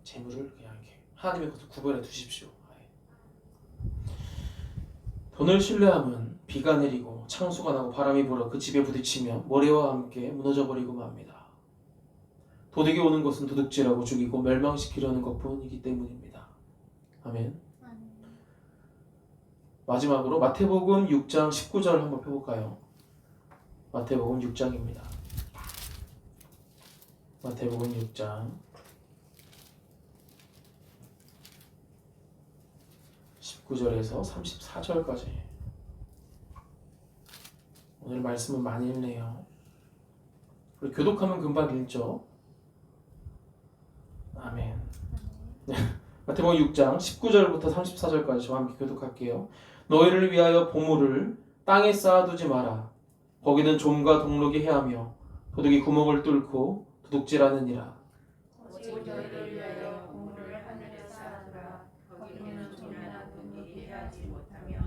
재물을 그냥 이렇게 하나님의 것을 구별해 두십시오. 돈을 신뢰하면 비가 내리고 창수가 나고 바람이 불어 그 집에 부딪히며 모래와 함께 무너져 버리고 맙니다. 도둑이 오는 것은 도둑질하고 죽이고 멸망시키려는 것뿐이기 때문입니다. 아멘. 마지막으로 마태복음 6장 19절 한번 펴볼까요? 마태복음 6장입니다. 마태복음 6장 19절에서 34절까지. 오늘 말씀은 많이 읽네요. 우리 교독하면 금방 읽죠. 아멘. 마태복음 6장 19절부터 34절까지 저와 함께 교독할게요. 너희를 위하여 보물을 땅에 쌓아두지 마라. 거기는 좀과 동록이 해하며 도둑이 구멍을 뚫고 도둑질하느니라. 오직 너희를 위하여 보물을 하늘에 쌓아두라. 거기는 좀이나 동록이 해하지 못하며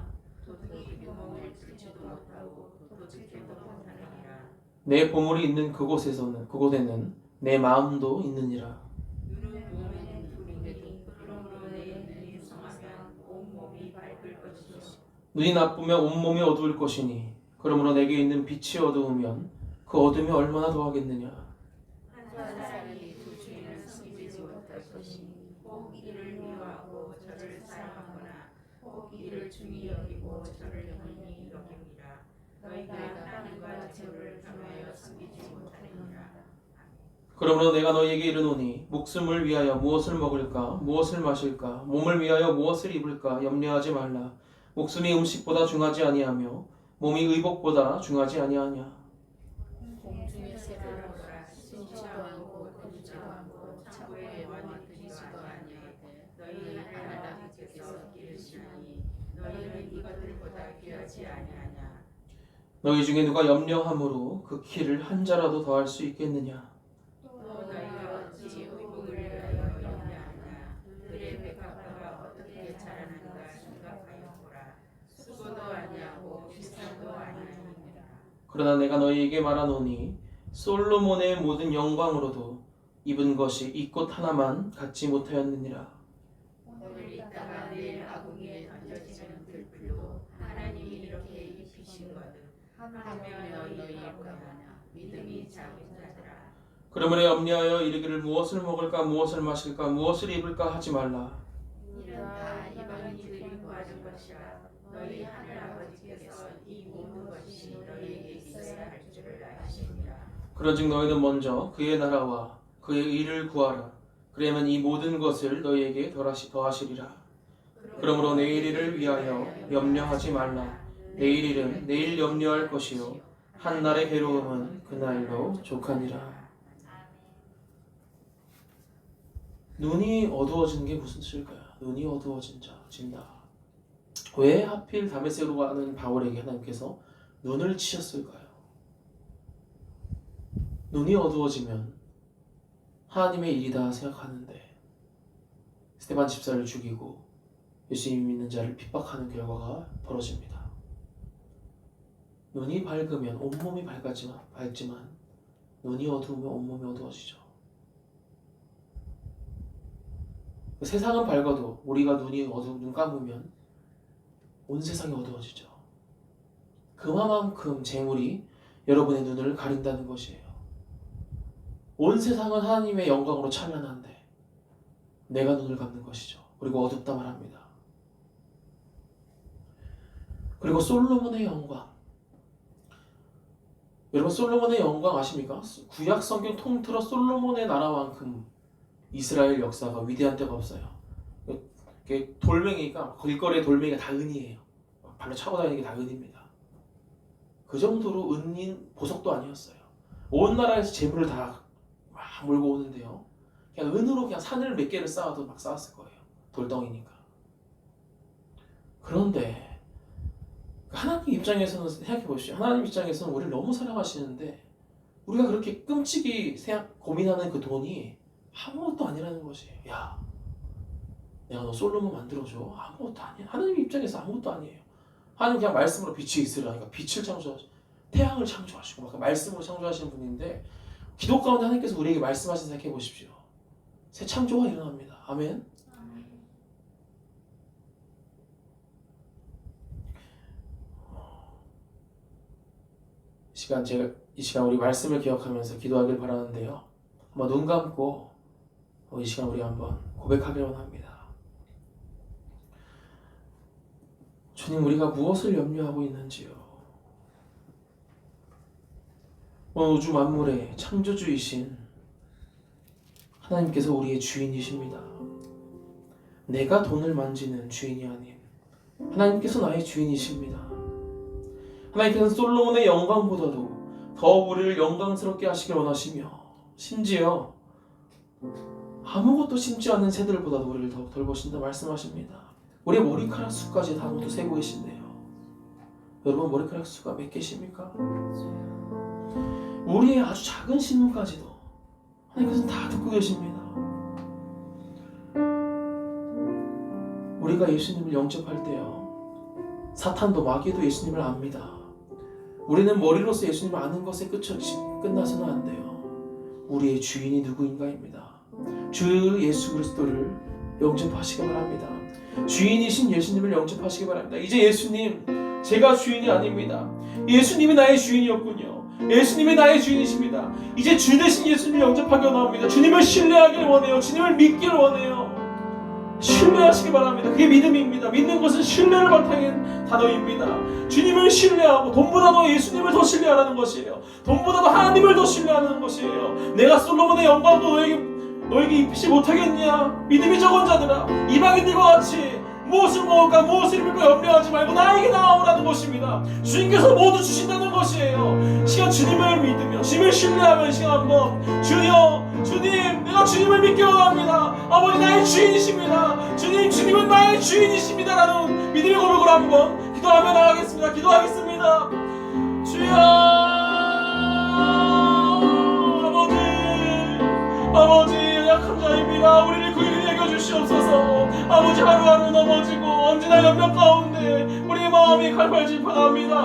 도둑이 구멍을 뚫지도 못하고 도둑질도 못하느니라. 내 보물이 있는 그곳에는 내 마음도 있느니라. 눈은 몸에는 불이니 그러므로 내 눈이 성하면 온몸이 밝을 것이요 눈이 나쁘면 온몸이 어두울 것이니 그러므로 내게 있는 빛이 어두우면 그 어둠이 얼마나 더하겠느냐. 한 사람이 두 주인을 섬기지 못할 것이니 혹 이를 미워하고 저를 사랑하거나 혹 이를 중히 여기고 저를 영원히 여깁니다. 너희가 하나님과 재물을 겸하여 섬기지 못하느니라. 그러므로 내가 너희에게 이르노니 목숨을 위하여 무엇을 먹을까 무엇을 마실까 몸을 위하여 무엇을 입을까 염려하지 말라. 목숨이 음식보다 중하지 아니하며 몸이 의복보다 중하지 아니하냐. 공중의 새를 보라. 심지도 않고 거두지도 않고 창고에 원이 들이지도 아니하되 너희 하나님께서 기르시나니 너희는 이것들보다 귀하지 아니하냐. 너희 중에 누가 염려함으로 그 키를 한 자라도 더할 수 있겠느냐. 또 너희가 어찌 의복을 위하여 염려하냐. 그의 백합화가 어떻게 자라는가 생각하여 보라. 수고도 아니하고 비싼도 아니하니라. 그러나 내가 너희에게 말하노니 솔로몬의 모든 영광으로도 입은 것이 이 꽃 하나만 갖지 못하였느니라. 오늘 있다가 내일 아궁이에 던져지는 들풀도 하나님이 이렇게 입히시거든. 하면 너희 뭐하냐. 믿음이 작은 자들아. 그러므로 염려하여 이르기를 무엇을 먹을까 무엇을 마실까 무엇을 입을까 하지 말라. 이는 다 이방인들이 구하는 것이라. 너희 하늘 아버지께서 이 모든 것이 너희에게 있어야 할 줄을 아시니라. 그런즉 너희는 먼저 그의 나라와 그의 의를 구하라. 그러면 이 모든 것을 너희에게 더하시리라. 그러므로 내일 일을 위하여 염려하지 말라. 내일 일은 내일 염려할 것이요 한 날의 괴로움은 그날로 족하니라. 눈이 어두워지는 게 무슨 뜻일까요? 눈이 어두워진다. 왜 하필 다메섹으로 가는 바울에게 하나님께서 눈을 치셨을까요? 눈이 어두워지면 하나님의 일이다 생각하는데 스데반 집사를 죽이고 예수님 믿는 자를 핍박하는 결과가 벌어집니다. 눈이 밝으면 온몸이 밝지만 눈이 어두우면 온몸이 어두워지죠. 세상은 밝아도 우리가 눈 감으면 온 세상이 어두워지죠. 그만큼 재물이 여러분의 눈을 가린다는 것이에요. 온 세상은 하나님의 영광으로 찬란한데 내가 눈을 감는 것이죠. 그리고 어둡다 말합니다. 그리고 솔로몬의 영광. 여러분 솔로몬의 영광 아십니까? 구약 성경 통틀어 솔로몬의 나라만큼 이스라엘 역사가 위대한 때가 없어요. 돌멩이가 길거리에 돌멩이가 다 은이에요. 발로 차고 다니는 게 다 은입니다. 그 정도로 은인 보석도 아니었어요. 온 나라에서 재물을 다 막 몰고 오는데요. 그냥 은으로 그냥 산을 몇 개를 쌓아도 막 쌓았을 거예요. 돌덩이니까. 그런데 하나님 입장에서는 생각해 보십시오. 하나님 입장에서는 우리를 너무 사랑하시는데 우리가 그렇게 끔찍이 고민하는 그 돈이 아무것도 아니라는 것이. 야, 내가 너 솔로몬 만들어줘. 아무것도 아니야. 하나님 입장에서 아무것도 아니에요. 하나님 그냥 말씀으로 빛이 있으라. 그러니까 빛을 창조하시고 태양을 창조하시고 막 말씀으로 창조하시는 분인데 기도 가운데 하나님께서 우리에게 말씀하신 생각해 보십시오. 새 창조가 일어납니다. 아멘. 이 시간 우리 말씀을 기억하면서 기도하길 바라는데요. 한번 눈 감고 이 시간 우리 한번 고백하길 원합니다. 주님, 우리가 무엇을 염려하고 있는지요? 우주 만물의 창조주이신 하나님께서 우리의 주인이십니다. 내가 돈을 만지는 주인이 아닌 하나님께서 나의 주인이십니다. 하나님께서는 솔로몬의 영광보다도 더 우리를 영광스럽게 하시길 원하시며 심지어 아무것도 심지 않는 새들보다도 우리를 더욱 돌보신다 말씀하십니다. 우리의 머리카락 수까지 다 모두 세고 계신데요. 여러분, 머리카락 수가 몇 개십니까? 우리의 아주 작은 신문까지도 하나님께서는 다 듣고 계십니다. 우리가 예수님을 영접할 때요, 사탄도 마귀도 예수님을 압니다. 우리는 머리로서 예수님을 아는 것에 끝나서는 안 돼요. 우리의 주인이 누구인가입니다. 주 예수 그리스도를 영접하시기 바랍니다. 주인이신 예수님을 영접하시기 바랍니다. 이제 예수님, 제가 주인이 아닙니다. 예수님이 나의 주인이었군요. 예수님이 나의 주인이십니다. 이제 주 대신 예수님을 영접하기 원합니다. 주님을 신뢰하길 원해요. 주님을 믿길 원해요. 신뢰하시기 바랍니다. 그게 믿음입니다. 믿는 것은 신뢰를 바탕인 단어입니다. 주님을 신뢰하고 돈보다도 예수님을 더 신뢰하라는 것이에요. 돈보다도 하나님을 더 신뢰하는 것이에요. 내가 솔로몬의 영광도 너에게 입히지 못하겠냐? 믿음이 적은 자들아, 이방인들과 같이 무엇을 먹을까 무엇을 입을까 염려하지 말고 나에게 나오라는 것입니다. 주님께서 모두 주신다는 것이에요. 시간 주님을 믿으며 주님을 신뢰하며 시간 한번 주님, 내가 주님을 믿기 원합니다. 아버지, 나의 주인이십니다. 주님은 나의 주인이십니다 라는 믿음의 고백으로 한번 기도하며 나가겠습니다. 기도하겠습니다. 주여, 아버지 약한 자입니다. 우리를 그 일을 여겨주시옵소서. 아버지, 하루하루 넘어지고 언제나 염려 가운데 우리의 마음이 갈팔질팡합니다.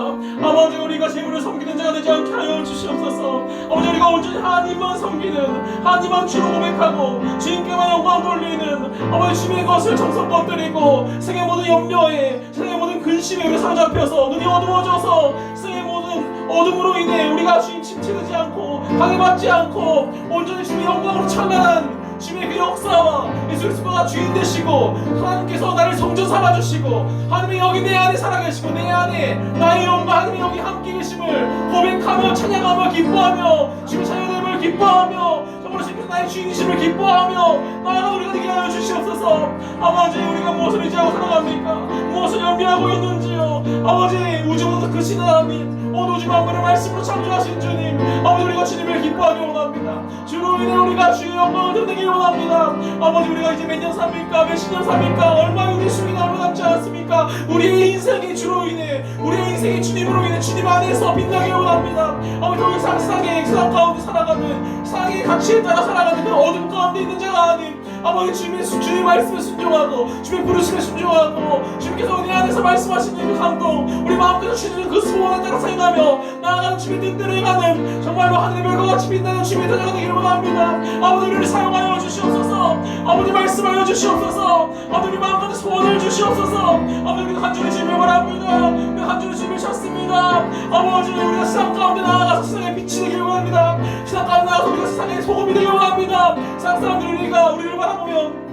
아버지, 우리가 재물을 섬기는 자가 되지 않게 하여 주시옵소서. 아버지, 우리가 온전히 하나님만 섬기는, 하나님만 주로 고백하고 주님께만 영광 돌리는 아버지, 주님의 것을 정성껏 드리고 세상의 모든 염려에, 세상의 모든 근심에 우리 사로잡혀서 눈이 어두워져서 세상의 모든 어둠으로 인해 우리가 주님 침체되지 않고 방해받지 않고 온전히 주님의 영광으로 찬란한 주님의 그 역사와 예수 그리스도가 주인 되시고 하나님께서 나를 성전 삼아주시고 하나님이 여기 내 안에 살아계시고 내 안에 나의 영과 하나님이 여기 함께 계심을 고백하며 찬양하며 기뻐하며 주님의 찬양됨을 기뻐하며 정말 주님께서 나의 주인이심을 기뻐하며 나아가 우리가 되게 하여 주시옵소서. 아버지, 우리가 무엇을 의지하고 살아갑니까? 무엇을 염려하고 있는지요? 아버지, 우주보다 크신 하나님, 온 우주 만물을 말씀으로 창조하신 주님, 아버지, 우리가 주님을 기뻐하기 원합니다. 주로 인해 우리가 주의 영광을 드리기 원합니다. 아버지, 우리가 이제 몇 년 삽니까? 몇십 년 삽니까? 얼마나 우리 수익이 남아 남지 않습니까? 우리의 인생이 주로 인해, 우리의 인생이 주님으로 인해 주님 안에서 빛나기 원합니다. 아버지, 더 이상 세상 가운데 살아가는, 세상의 가치에 따라 살아가는 그 어둠 가운데 있는 자가 아닌 아버지, 주님의 말씀에 순종하고 주님의 부르심에 순종하고 주님께서 내 안에서 말씀하시는 그 감동, 우리 마음껏 주시는 그 소원에 따라 생각하며 나아가는 주님의 뜻대로 해가는 정말로 하늘의 별과 같이 빛나는 주님의 자녀가 되기를 원합니다. 아버지, 우리를 사용하여 주시옵소서. 아버지, 말씀하여 주시옵소서. 아버지, 우리 마음껏 소원을 주시옵소서. 아버지, 우리가 간절히 주님을 바랍니다. 우리가 간절히 주님을 찾습니다. 아버지, 우리가 세상 가운데 나아가서 세상에 빛이 되기를 원합니다. 세상 가운데 나아가서 우리가 세상의 소금이 되기를 원합니다. 세상 사람들이 우리를 바라보면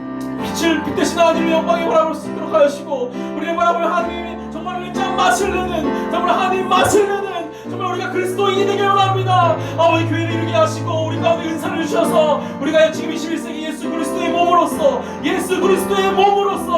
빛 대신 하나님의 영광에 바라볼 수 있도록 하시고 우리를 바라보면 하나님이 정말 우리 짠 맛을 내는, 정말 하나님 맛을 내는 정말 우리가 그리스도인이 되길 원합니다. 아버지, 교회를 이루게 하시고 우리 가운데 은사를 주셔서 우리가 지금 21세기 예수 그리스도의 몸으로서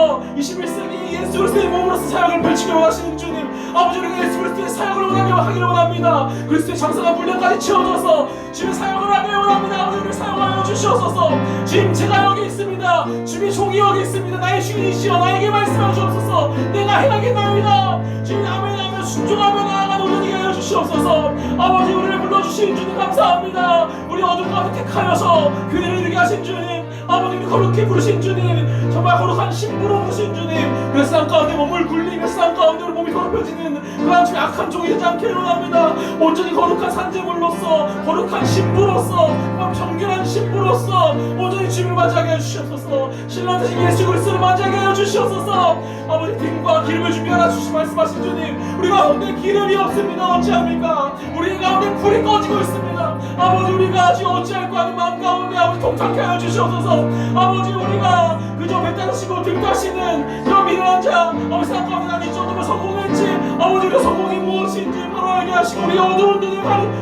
주셔서 21세기 예수 그리스도의 몸으로서 사역을 펼치길 원하시는 주님, 아버지 우리가 예수 그리스도의 사역을 하기를 원합니다. 그리스도의 장사가 분량까지 채워져서 주의 사역을 하기를 원합니다. 아버지 우리를 사용하여 주시옵소서. 주님 제가 여기 있습니다. 주님의 종이 여기 있습니다. 나의 주인이시여 나에게 말씀하여 주옵소서. 내가 행하겠나이다. 주님 아멘 하며 순종하며 나아가 노력하게 하여 주시옵소서. 아버지 우리를 불러주신 주님 감사합니다. 우리 어둠 가운데 택하여서 교회를 이루게 하신 주님, 아버지 우리 거룩히 부르신 주님, 정말 거룩한 신부로 부르신 주님, 그 세상 가운데 몸을 굴리며 세상 가운데 우리 몸이 더럽혀지는 그런 주의 악한 종이 되지 않게 원합니다. 온전히 거룩한 산재물로서 거룩한 신부로서 정결한 신부로서 온전히 주님을 맞이하게 해주시옵소서. 신랑 되신 예수 그리스도를 맞이하게 해주시옵소서. 아버지 등과 기름을 준비하라 주시 말씀하신 주님, 우리 가운데 기름이 없습니다. 어찌합니까? 우리 가운데 불이 꺼지고 있습니다. 아버지 우리가 아직 어찌할 거 아닌 마음 가운데 아버지 동탁해 하여 주시옵소서. 아버지 우리가 그저 배타시고 등타시는 그런 미련한 자, 아버지 세상 가운데 난 이 정도면 성공했지, 아버지 우리 성공이 무엇인지 바로 알게 하시고 우리 어두운 눈을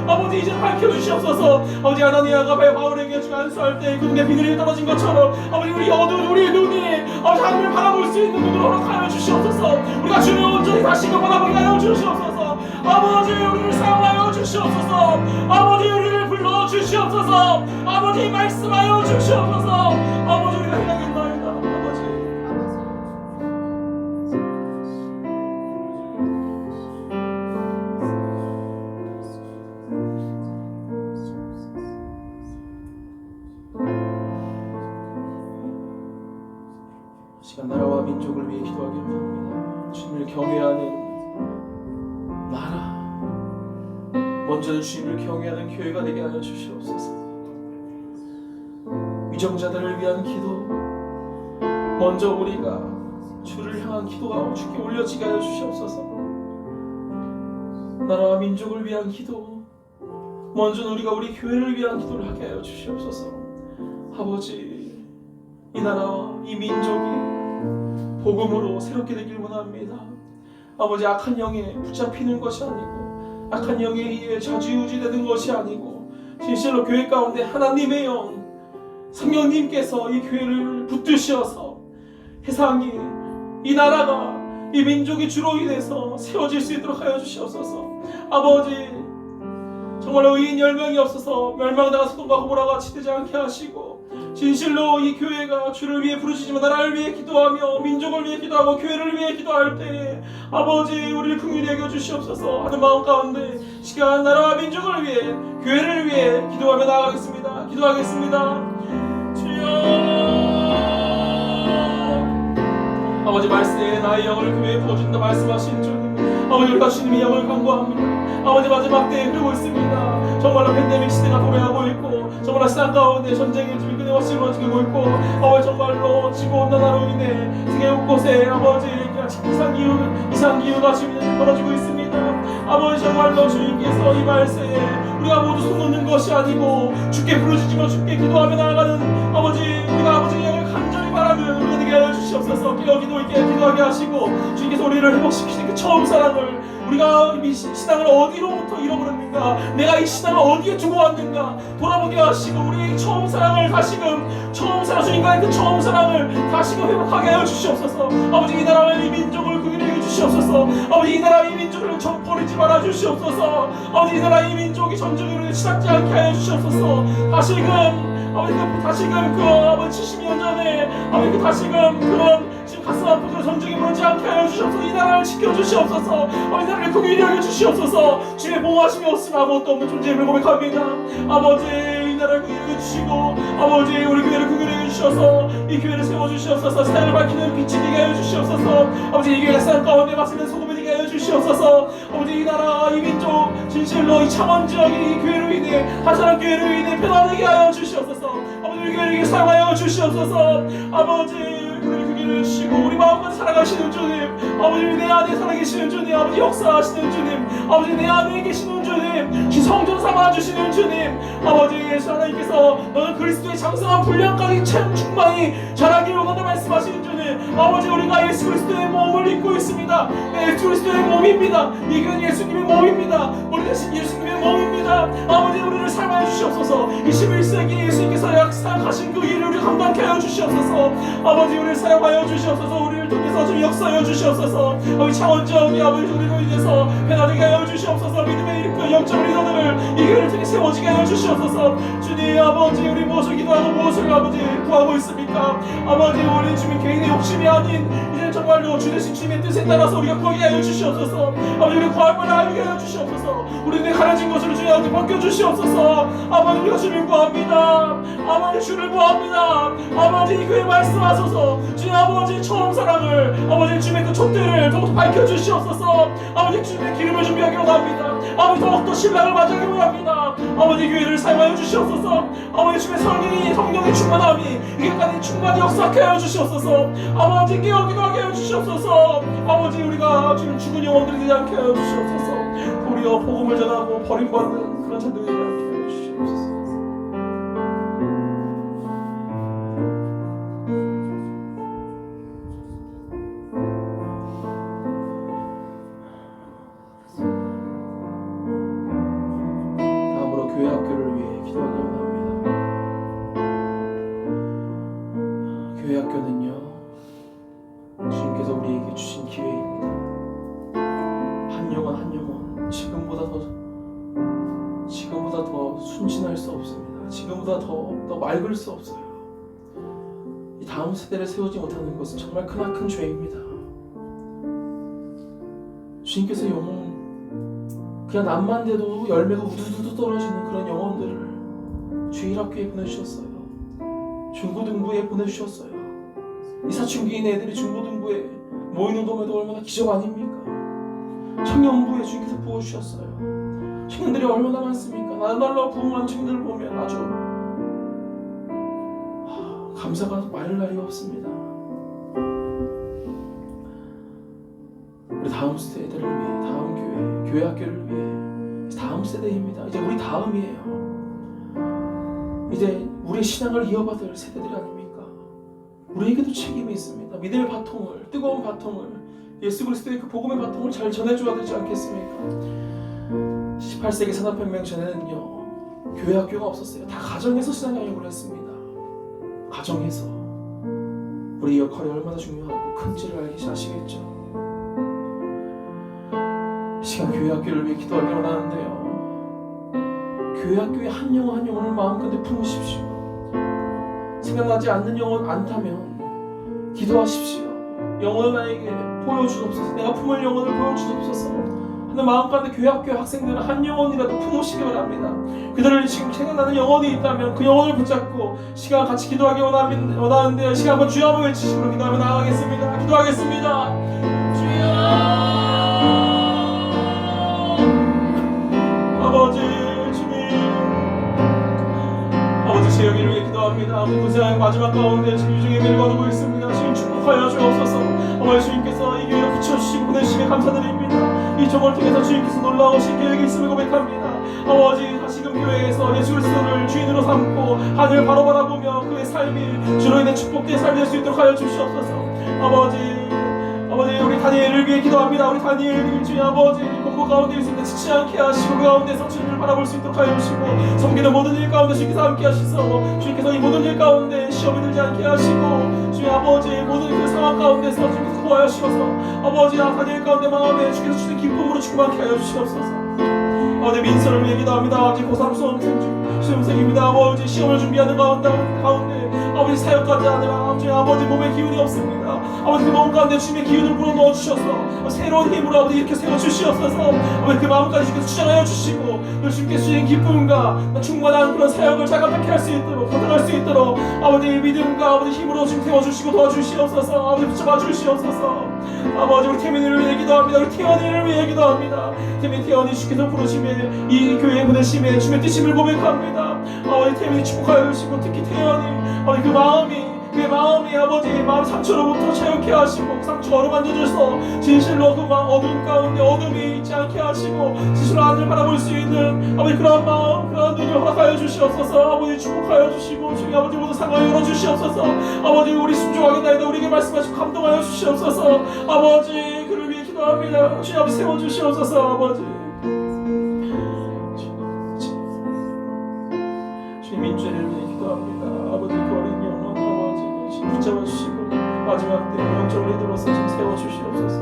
아버지 이제 밝혀주시옵소서. 아버지 아나니아가 바울에게 안수할 때 그 눈에 비늘이 떨어진 것처럼 아버지 우리 어두운 우리의 눈이 아버지 하늘을 바라볼 수 있는 눈으로 허락하여 주시옵소서. 우리가 주를 온전히 다시금 바라보게 하여 주시옵소서. 아버지 우리를 사용하여 주시옵소서. 아버지 우리를 불러 주시옵소서. 아버지 말씀하여 주시옵소서. 아버지 우리가 행하겠나이다. 아버지 시간 나라와 민족을 위해 기도하기를 원합니다. 주님을 경외하는 나라, 먼저는 주님을 경외하는 교회가 되게 하여 주시옵소서. 위정자들을 위한 기도, 먼저 우리가 주를 향한 기도가 주께 올려지게 하여 주시옵소서. 나라와 민족을 위한 기도, 먼저는 우리가 우리 교회를 위한 기도를 하게 하여 주시옵소서. 아버지 이 나라와 이 민족이 복음으로 새롭게 되길 원합니다. 아버지 악한 영에 붙잡히는 것이 아니고 악한 영에 의해 좌지우지되는 것이 아니고 진실로 교회 가운데 하나님의 영 성령님께서 이 교회를 붙드셔서 세상이 이 나라가 이 민족이 주로 인해서 세워질 수 있도록 하여 주시옵소서. 아버지 정말로 의인 10명이 없어서 멸망당한 소돔과 고모라 같이 되지 않게 하시고 진실로 이 교회가 주를 위해 부르시지만 나라를 위해 기도하며 민족을 위해 기도하고 교회를 위해 기도할 때 아버지 우리를 긍휼히 여겨 주시옵소서 하는 마음 가운데 시간 나라와 민족을 위해 교회를 위해 기도하며 나아가겠습니다. 기도하겠습니다. 주여 아버지 말씀에 나의 영을 교회에 부어준다 말씀하신 주님, 아버지 우리가 주님의 영을 간구합니다. 아버지 마지막 때에 흐르고 있습니다. 정말로 팬데믹 시대가 도래하고 있고 정말로 세상 가운데 전쟁의 집이 끊임없이 이루어지고 있고 아버지 정말로 지구온난화로 인해 세계 곳곳에 아버지 이상기후가 지금 벌어지고 있습니다. 아버지 정말로 주님께서 이 말세에 우리가 모두 손 놓는 것이 아니고 주께 부르짖으며 주께 기도하며 나아가는 아버지 우리가 아버지의 영을 간절히 바라는 우리가 되게 하여 주시옵소서. 깨어기도 있게 기도하게 하시고 주님께서 우리를 회복시키신 그 처음 사랑을 우리가 이 신앙을 어디로부터 잃어버렸는가, 내가 이 신앙을 어디에 두고 왔는가 돌아보게 하시고 우리의 처음 사랑을 다시금 처음 사랑 주님과의 그 처음 사랑을 다시금 회복하게 하여 주시옵소서. 아버지 이 나라와 이 민족을 긍휼히 주시옵소서. 아버지 이 나라 이 민족을 버리지 말아 주시옵소서. 아버지 이 나라 이 민족이 전쟁으로 시작지 않게 하여 주시옵소서. 다시금 그 아버지 70년 전에 아버지 다시금 그런 지금 가슴 아프고 전쟁이 벌어지지 않게 하여 주시옵소서. 이 나라를 지켜주시옵소서. 아버지 나라를 긍휼히 여겨 주시옵소서. 주의 보호하심이 없으면 아무것도 없는 존재임을 고백합니다. 아버지 이 나라를 긍휼히 여겨 주시고 아버지 우리 교회를 긍휼히 여겨 주셔서 이 교회를 세워주시옵소서. 세상을 밝히는 빛이 되게 하여 주시옵소서. 아버지 이 교회가 세상 가운데 마시는 소금이 되게 하여 주시옵소서. 아버지 이 나라 이 민족 진실로 이 창원 지역이 이 교회로 인해 한사람 교회로 인해 편안하게 하여 주시옵소서. 아버지 우리 교회를 사랑하여 주시옵소서. 아버지 우리를 긍휼히 주시고 우리 마음까지 살아가시는 주님, 아버지 내 안에 살아계시는 주님, 아버지 역사하시는 주님, 아버지 내 안에 계시는 주님, 성전 삼아주시는 주님, 아버지 예수 하나님께서 너는 그리스도의 장성한 분량까지 충만히 자라기를 원한다 말씀하시는 주님, 아버지 우리가 예수 그리스도의 몸을 입고 있습니다. 예수 그리스도의 몸입니다. 이 교회는 예수님의 몸입니다. 우리 대신 예수님의 몸입니다. 아버지 우리를 사랑하여 주시옵소서. 21세기 예수님께서 약속하신 그 일을 우리 감당케 하여 주시옵소서. 아버지 우리를 사랑하여 임하여 주시옵소서. 우리를 통해서 주님 역사하여 주시옵소서. 아버지 차원적인 아버지 우리로 인해서 변화되게 하여 주시옵소서. 믿음의 일꾼 영적 리더들을 이 교회를 통해 세워지게 하여 주시옵소서. 주님 아버지 우리 무엇을 기도하고 무엇을 아버지 구하고 있습니까? 아버지 우리 주님 개인의 욕심이 아닌 이제 정말로 주 대신 주님의 뜻에 따라서 우리가 구하게 하여 주시옵소서. 아버지 우리 구할 걸 알게 하여 주시옵소서. 우리의 가려진 것을 주님한테 벗겨주시옵소서. 아버지 우리가 주님 구합니다. 아버지 주를 구합니다. 아버지 이 교회 말씀하소서. 주님 아버지 처음 사랑을 아버지 주님의 그 촛대를 더욱더 밝혀주시옵소서. 아버지 주님의 기름을 준비하기 원합니다. 아버지 더욱더 신랑을 맞이하기 원합니다. 아버지 교회를 사용하여 주시옵소서. 아버지 주님의 성령의 충만함이 이게까지 충만히 역사하게 하여 주시옵소서. 아버지 깨어기도 하게 하여 주시옵소서. 아버지 우리가 지금 죽은 영혼들이 되지 않게 하여 주시옵소서. 우리가 복음을 전하고 버림받는 그런 자들이 되지 않게 하여 주시옵소서. 다음으로 교회 학교를 위해 기도하기 원합니다. 교회 학교는요 주님께서 우리에게 주신 기회입니다. 한 영혼 한 영혼 지금보다 더 순진할 수 없습니다. 지금보다 더 맑을 수 없어요. 이 다음 세대를 세우지 못하는 것은 정말 크나큰 죄입니다. 주님께서 영혼 그냥 남만 돼도 열매가 우두두두 떨어지는 그런 영혼들을 주일학교에 보내주셨어요. 중고등부에 보내주셨어요. 이 사춘기인 애들이 중고등부에 모이는 것에도 얼마나 기적 아닙니까? 청년부에 주님께서 부어주셨어요. 청년들이 얼마나 많습니까? 나날라 부흥하는 청년들을 보면 아주 감사가 마를 날이 없습니다. 우리 다음 세대를 위해, 다음 교회 학교를 위해, 다음 세대입니다. 이제 우리 다음이에요. 이제 우리의 신앙을 이어받을 세대들이 아닙니까? 우리에게도 책임이 있습니다. 믿음의 바통을, 뜨거운 바통을, 예수 그리스도의 그 복음의 바통을 잘 전해줘야 되지 않겠습니까? 18세기 산업혁명 전에는요 교회 학교가 없었어요. 다 가정에서 신앙교육을 했습니다. 가정에서 우리 역할이 얼마나 중요하고 큰지를 알기 아시겠죠? 이 시간 교회 학교를 위해 기도하기 원하는데요, 교회 학교의 한 영혼 한 영혼을 마음껏 품으십시오. 생각나지 않는 영혼 않다면 기도하십시오. 영혼을 나에게 보여주옵소서. 내가 품을 영혼을 보여주옵소서. 하는 마음가운데 교회 학교 학생들은 한 영혼이라도 품으시기 바랍니다. 그들을 지금 생각나는 영혼이 있다면 그 영혼을 붙잡고 시간 같이 기도하기 원하는데요, 시간 한번 주여 한번 외치시고 기도하며 나아가겠습니다. 기도하겠습니다. 주여 아버지 주님, 아버지 제 여기를 위해 기도합니다. 아버지 그 세상의 마지막 가운데 지금 유중의 길을 거두고 있습니다. 지금 축복하여 주옵소서. 아버지 주님께서 이 교회를 붙여주시고 보내주시며 감사드립니다. 이 종을 통해서 주님께서 놀라우신 계획이 있음을 고백합니다. 아버지 다시금 교회에서 예수 그리스도를 주인으로 삼고 하늘을 바로 바라보며 그의 삶이 주로 인해 축복된 삶이 될 수 있도록 하여 주시옵소서. 아버지 우리 다니엘을 위해 기도합니다. 우리 다니엘이 주님 아버지 공부 가운데 있을 때 지치 않게 하시고 그 가운데서 주님을 바라볼 수 있도록 하여 주시고, 섬기는 모든 일 가운데 주님께서 함께 하시소. 주님께서 이 모든 일 가운데 시험이 들지 않게 하시고 주님 아버지 모든 그 상황 가운데서 주님께서 도와여 주셔서 아버지 다니엘 가운데 마음에 주께서 주신 기쁨으로 충만케 하여 주시옵소서. 아버지 민서를 위해 기도합니다. 아버지 고3 시험생입니다. 아버지 시험을 준비하는 가운데 아버지 사역까지 하느라 아버지 몸에 기운이 없습니다. 아버지 그 몸 가운데 주님의 기운을 불어넣어 주셔서 새로운 힘으로 아버지 이렇게 세워주시옵소서. 아버지 그 마음까지 주께서 추장하여 주시고 그 주님께 주신 기쁨과 충만한 그런 사역을 자각하게 할 수 있도록 거듭할 수 있도록 아버지 믿음과 아버지 힘으로 주님 세워주시고 도와주시옵소서. 아버지 붙잡아 주시옵소서. 아버지 우리 태민이를 위해 기도합니다. 우리 태연이를 위해 기도합니다. 태연이 주께서 부르심에 이 교회에 보내심에 주의 뜻임을 고백합니다. 아버지 태민이 축복하여 주시고 특히 태연이 아버지 그 마음이 아버지 마음 상처로부터 자유케 하시고 상처가 어루만져져서 진실로 그 어두운 가운데 어둠이 있지 않게 하시고 진실로 하늘을 바라볼 수 있는 아버지 그런 마음 그런 눈을 허락하여 주시옵소서. 아버지 축복하여 주시고 주님 아버지 모든 상황을 열어주시옵소서. 아버지 우리 순종하겠나이다 우리에게 말씀하시고 감동하여 주시옵소서. 아버지 그를 위해 기도합니다. 주님 아버지 세워주시옵소서. 아버지 주님 민주를 위해 기도합니다. 아버지 그 어린 영혼 아버지 붙잡아주시고 마지막 때 영적 리더로서 좀 세워주시옵소서.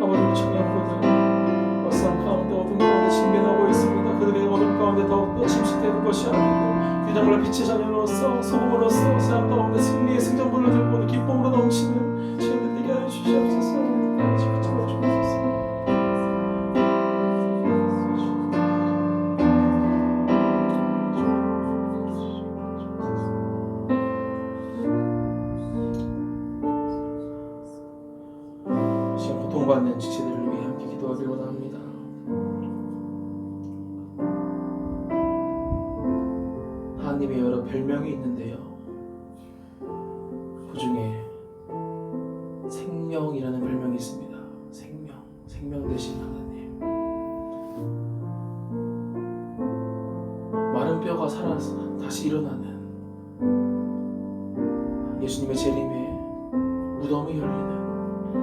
아버지 우리 청년부들 어둠 가운데 징계나고 있습니다. 그들의 어둠 가운데 더욱더 침식되는 것이 아니고 그냥 빛의 자녀로서 소금으로서 세상 가운데 승리의 승전분을 들고 기쁨으로 넘치는 시간들 되게 하여 주시옵소서. 지켜주옵소서. 지금 고통받는 지체들을 위해 함께 기도하길 원합니다. 하나님의 여러 별명이 있는데요, 그 중에 생명이라는 별명이 있습니다. 생명 대신 하나님. 마른 뼈가 살아서 다시 일어나는 예수님의 재림에 무덤이 열리는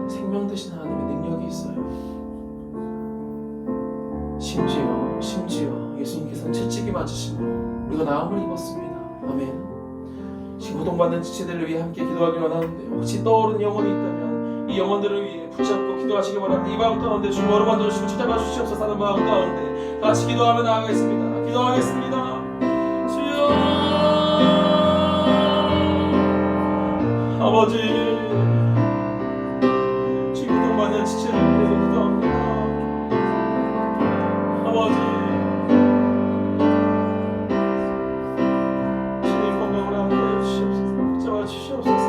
생명 대신 하나님의 능력이 있어요. 심지어 예수님께서는 채찍이 맞으심으로 우리가 나음을 입었습니다. 아멘. 지금 고통받는 지체들을 위해 함께 기도하기 원하는데, 혹시 떠오른 영혼이 있다면 이 영혼들을 위해 붙잡고 기도하시기 바랍니다. 이 마음 가운데 주님 어루만져 주시고 붙잡아 주시옵소서 하는 마음 가운데 같이 기도하며 나아가겠습니다. 기도하겠습니다. 주여 아버지, 지금 고통받는 지체를 위해 기도합니다. 아버지, 주님 건강을 함께 해주시옵소서. 붙잡아 주시옵소서.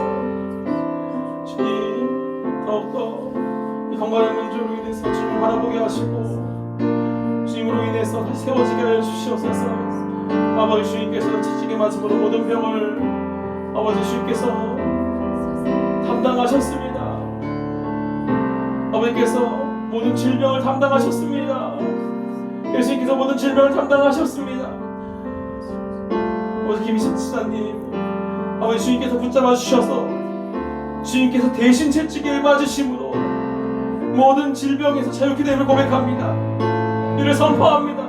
주님 더욱더 이 건강의 문제로 인해서 주님 바라보게 하시고 주님으로 인해서 다시 세워지게 하여 주시옵소서. 아버지, 주님께서 채찍에 맞음으로 모든 병을 아버지 주님께서 담당하셨습니다. 아버지께서 모든 질병을 담당하셨습니다. 예수님께서 모든 질병을 담당하셨습니다. 아버지 김희식 지사님, 아버지 주님께서 붙잡아 주셔서 주님께서 대신 채찍에 맞으심으로 모든 질병에서 자유케 됨을 고백합니다. 이를 선포합니다.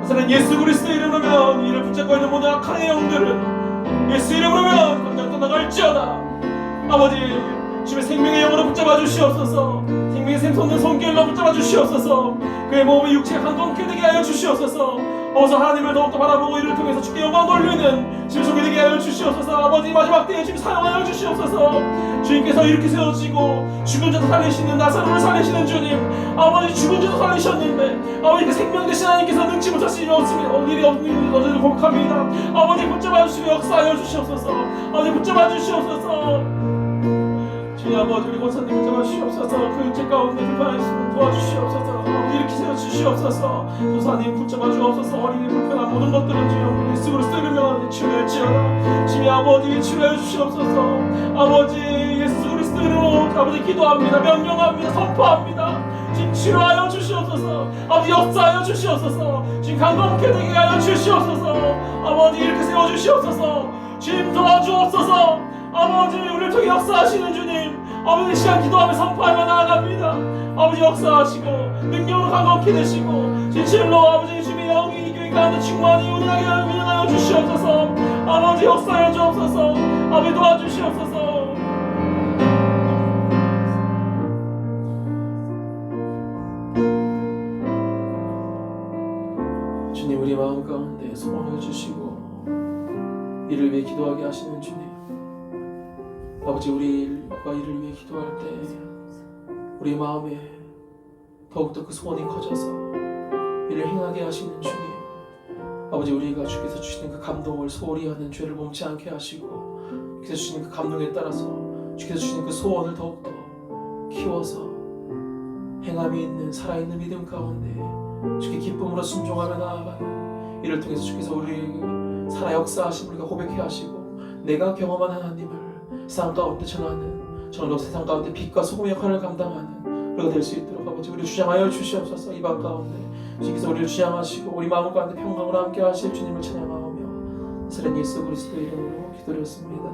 그래서 예수 그리스도의 이름으로면 이를 붙잡고 있는 모든 악한 영들은 예수 이름으로면 당장 떠나갈지어다. 아버지, 주님의 생명의 영으로 붙잡아 주시옵소서. 생명의 샘솟는 손길로 붙잡아 주시옵소서. 그의 몸의 육체가 한동케 되게 하여 주시옵소서. 어서 하나님을 더욱더 바라보고 이를 통해서 주께 영광 돌리는 주님 속에 되게 하여 주시옵소서. 아버지, 마지막 때에 주님 사용하여 주시옵소서. 주님께서 이렇게 세워지고 죽은 자도 살리시는 나사로를 살리시는 주님, 아버지 죽은 자도 살리셨는데 아버지 그 생명 대신 하나님께서 능치 못하시니 일이 없는 것을 고백합니다. 아버지 붙잡아 주시고 역사하여 주시옵소서. 아버지 붙잡아 주시옵소서. 주님 아버지, 우리 권사님 붙잡아 주시옵소서. 그 육체 가운데 불편하시면 도와주시옵소서. 아버지 일으켜 세워주시옵소서. 도사님 붙잡아 주옵소서. 어린이 불편한 모든 것들은 주여 예수 그리스도 이름으로 치료할지어다. 주님 아버지 치료해 주시옵소서. 아버지 예수 그리스도 이름으로 아버지 기도합니다. 명령합니다. 선포합니다. 지금 치료하여 주시옵소서. 아버지 역사하여 주시옵소서. 지금 강건케 되게 하여 주시옵소서. 아버지 이렇게 세워주시옵소서. 주님 도와주옵소서. 아버지 우리를 통해 역사하시는 주님, 아버지 시간 기도하며 선포하며 나아갑니다. 아버지 역사하시고 능력으로 강건케 되시고 진실로 아버지 주님의 영이 이 교회 가운데 충만히 운행하여 주시옵소서. 아버지 역사하여 주옵소서. 아버지 도와주시옵소서. 주님, 우리 마음 가운데 소원을 주시고 이를 위해 기도하게 하시는 주님, 아버지 우리가 이를 위해 기도할 때 우리 마음에 더욱더 그 소원이 커져서 이를 행하게 하시는 주님, 아버지 우리가 주께서 주시는 그 감동을 소홀히 하는 죄를 범치 않게 하시고 주께서 주시는 그 감동에 따라서 주께서 주시는 그 소원을 더욱더 키워서 행함이 있는 살아있는 믿음 가운데 주께 기쁨으로 순종하며 나아가는 이를 통해서 주께서 우리 살아 역사하시고 우리가 고백해 하시고 내가 경험한 하나님을 세상 가운데 전하는 저는 세상 가운데 빛과 소금의 역할을 감당하는 우리가 될 수 있도록 아버지 우리를 주장하여 주시옵소서. 이 밤 가운데 주께서 우리를 주장하시고 우리 마음 가운데 평강으로 함께 하실 주님을 찬양하며 나사렛 예수 그리스도의 이름으로 기도드렸습니다.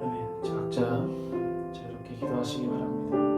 아멘. 각자 자유롭게 기도하시기 바랍니다.